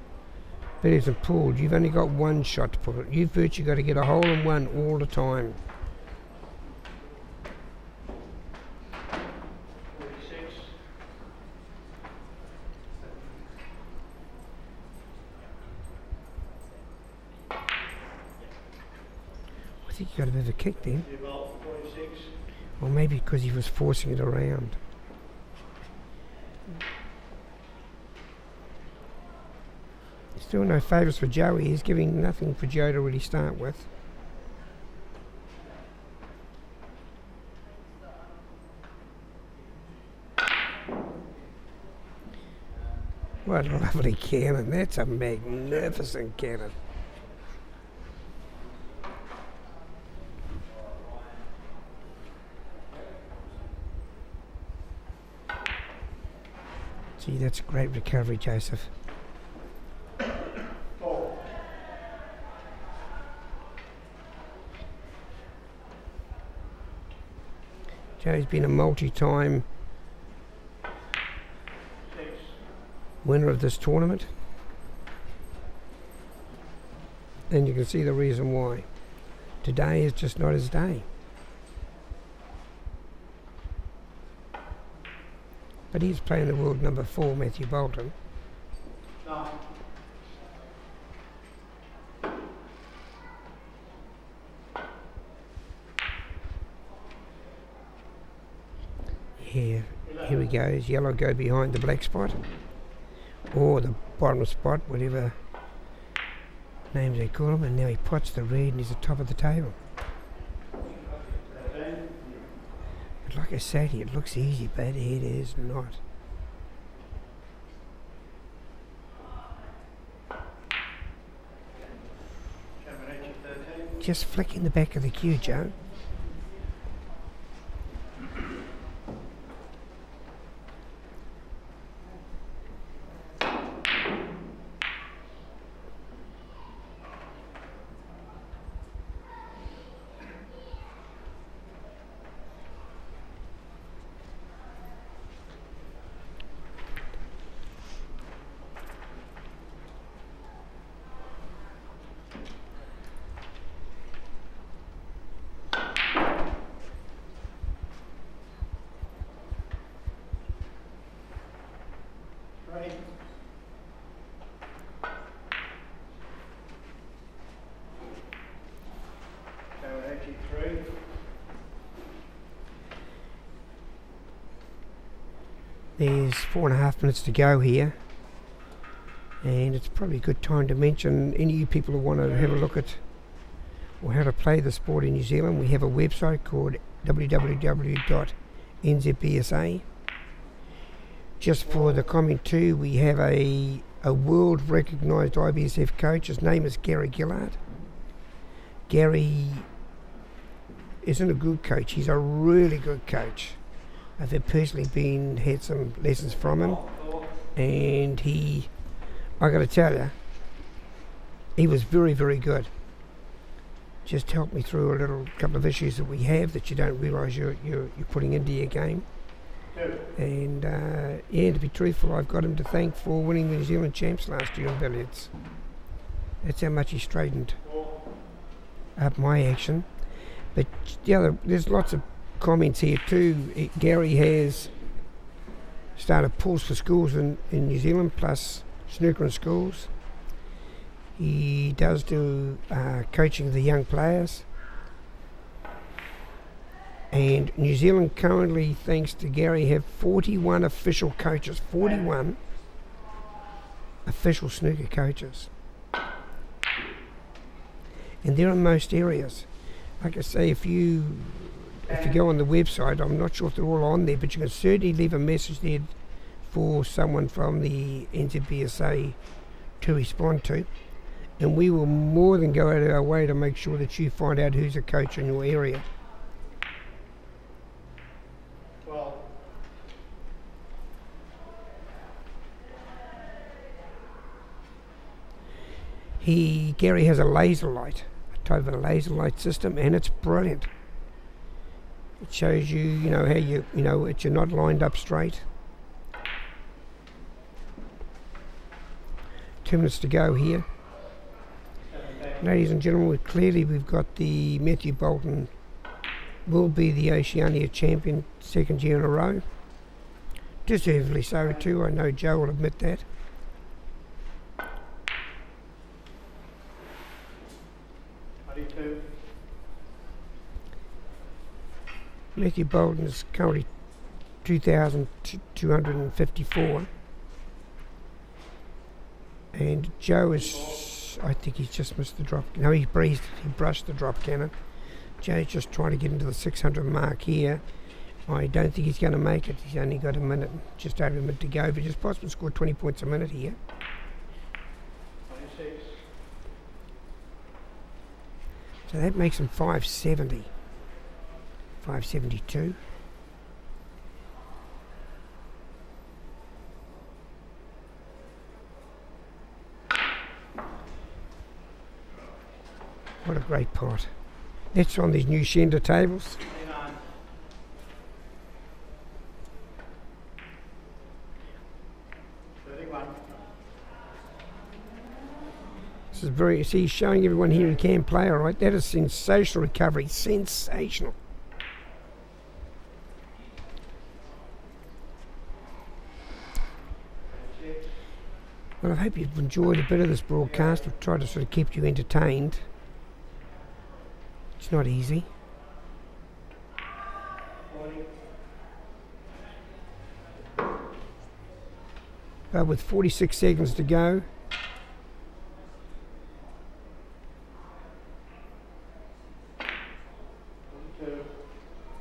billiards and pool, you've only got 1 shot to put it. You've virtually got to get a hole in one all the time. 46. I think you got a bit of a kick then, The vault, 46. or maybe because he was forcing it around. Still no favours for Joey. He's giving nothing for Joe to really start with. What a lovely cannon. That's a magnificent cannon. Gee, that's a great recovery, Joseph. 4. Joe's been a multi-time 6. winner of this tournament, and you can see the reason why. Today is just not his day. But he's playing the world number 4, Matthew Bolton. 9. Here he goes. Yellow go behind the black spot, or the bottom spot, whatever names they call him, and now he pots the red and he's at the top of the table. 13. But like I said, it looks easy, but it is not. Caminati, 13. Just flicking the back of the cue, Joe. Right. Caminati, 3. There's 4.5 minutes to go here, and it's probably a good time to mention any of you people who want to have a look at or how to play the sport in New Zealand. We have a website called www.nzbsa. Just for the comment too, we have a world recognised IBSF coach. His name is Gary Gillard. Gary isn't a good coach, he's a really good coach. I've personally had some lessons from him, and I got to tell you, he was very, very good. Just helped me through a couple of issues that we have that you don't realise you're putting into your game. 2. And to be truthful, I've got him to thank for winning the New Zealand champs last year in billiards. That's how much he straightened up my action. But there's lots of comments here too. Gary has started pools for schools in New Zealand, plus snooker in schools. He does do coaching of the young players. And New Zealand currently, thanks to Gary, have 41 official coaches. 41 official snooker coaches. And they're in most areas. Like I say, if you go on the website, I'm not sure if they're all on there, but you can certainly leave a message there for someone from the NZBSA to respond to. And we will more than go out of our way to make sure that you find out who's a coach in your area. Gary has a laser light, a type of a laser light system, and it's brilliant. It shows you, how you're not lined up straight. 2 minutes to go here. Ladies and gentlemen, we've got the Matthew Bolton will be the Oceania champion 2nd year in a row. Deservedly so too, I know Joe will admit that. Matthew Bolton is currently 2,254. And Joe is, I think he's just missed the drop. No, he brushed the drop cannon. Joe's just trying to get into the 600 mark here. I don't think he's going to make it. He's only got just over a minute to go, but he's possible to score 20 points a minute here. 26. So that makes him 570. 572. What a great pot. That's on these new Shender tables. 29. This is he's showing everyone here he can play, all right. That is sensational recovery. Sensational. Well, I hope you've enjoyed a bit of this broadcast. I've tried to sort of keep you entertained. It's not easy. 40. But with 46 seconds to go,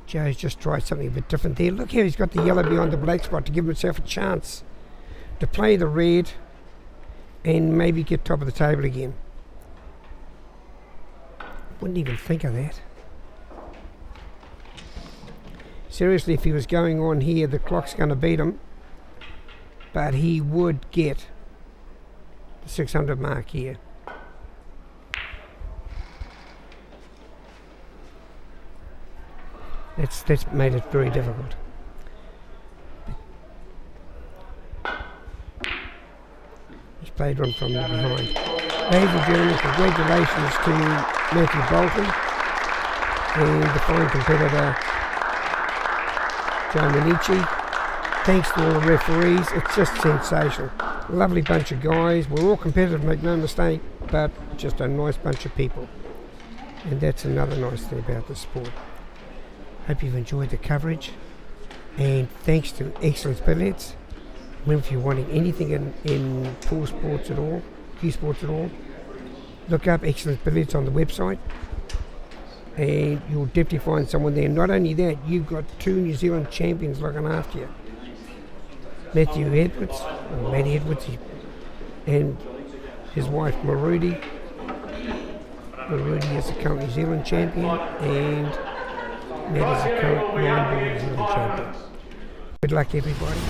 Joe's just tried something a bit different there. Look how he's got the yellow behind the black spot to give himself a chance to play the red and maybe get top of the table again. Wouldn't even think of that. Seriously, if he was going on here, the clock's going to beat him. But he would get the 600 mark here. That's made it very difficult. He's played one from behind. Ladies and gentlemen, congratulations to Matthew Bolton and the fine competitor Joe Manici. Thanks to all the referees. It's just sensational. Lovely bunch of guys. We're all competitive, make no mistake, but just a nice bunch of people. And that's another nice thing about the sport. Hope you've enjoyed the coverage. And thanks to Excellence Billets. Remember, if you're wanting anything in pool sports at all, cue sports at all, look up Excellence Billets on the website. And you'll definitely find someone there. Not only that, you've got 2 New Zealand champions looking after you. Matty Edwards, and his wife Marudi. Marudi is the current New Zealand champion, and Matt is the current 9-ball New Zealand champion. Good luck, everybody.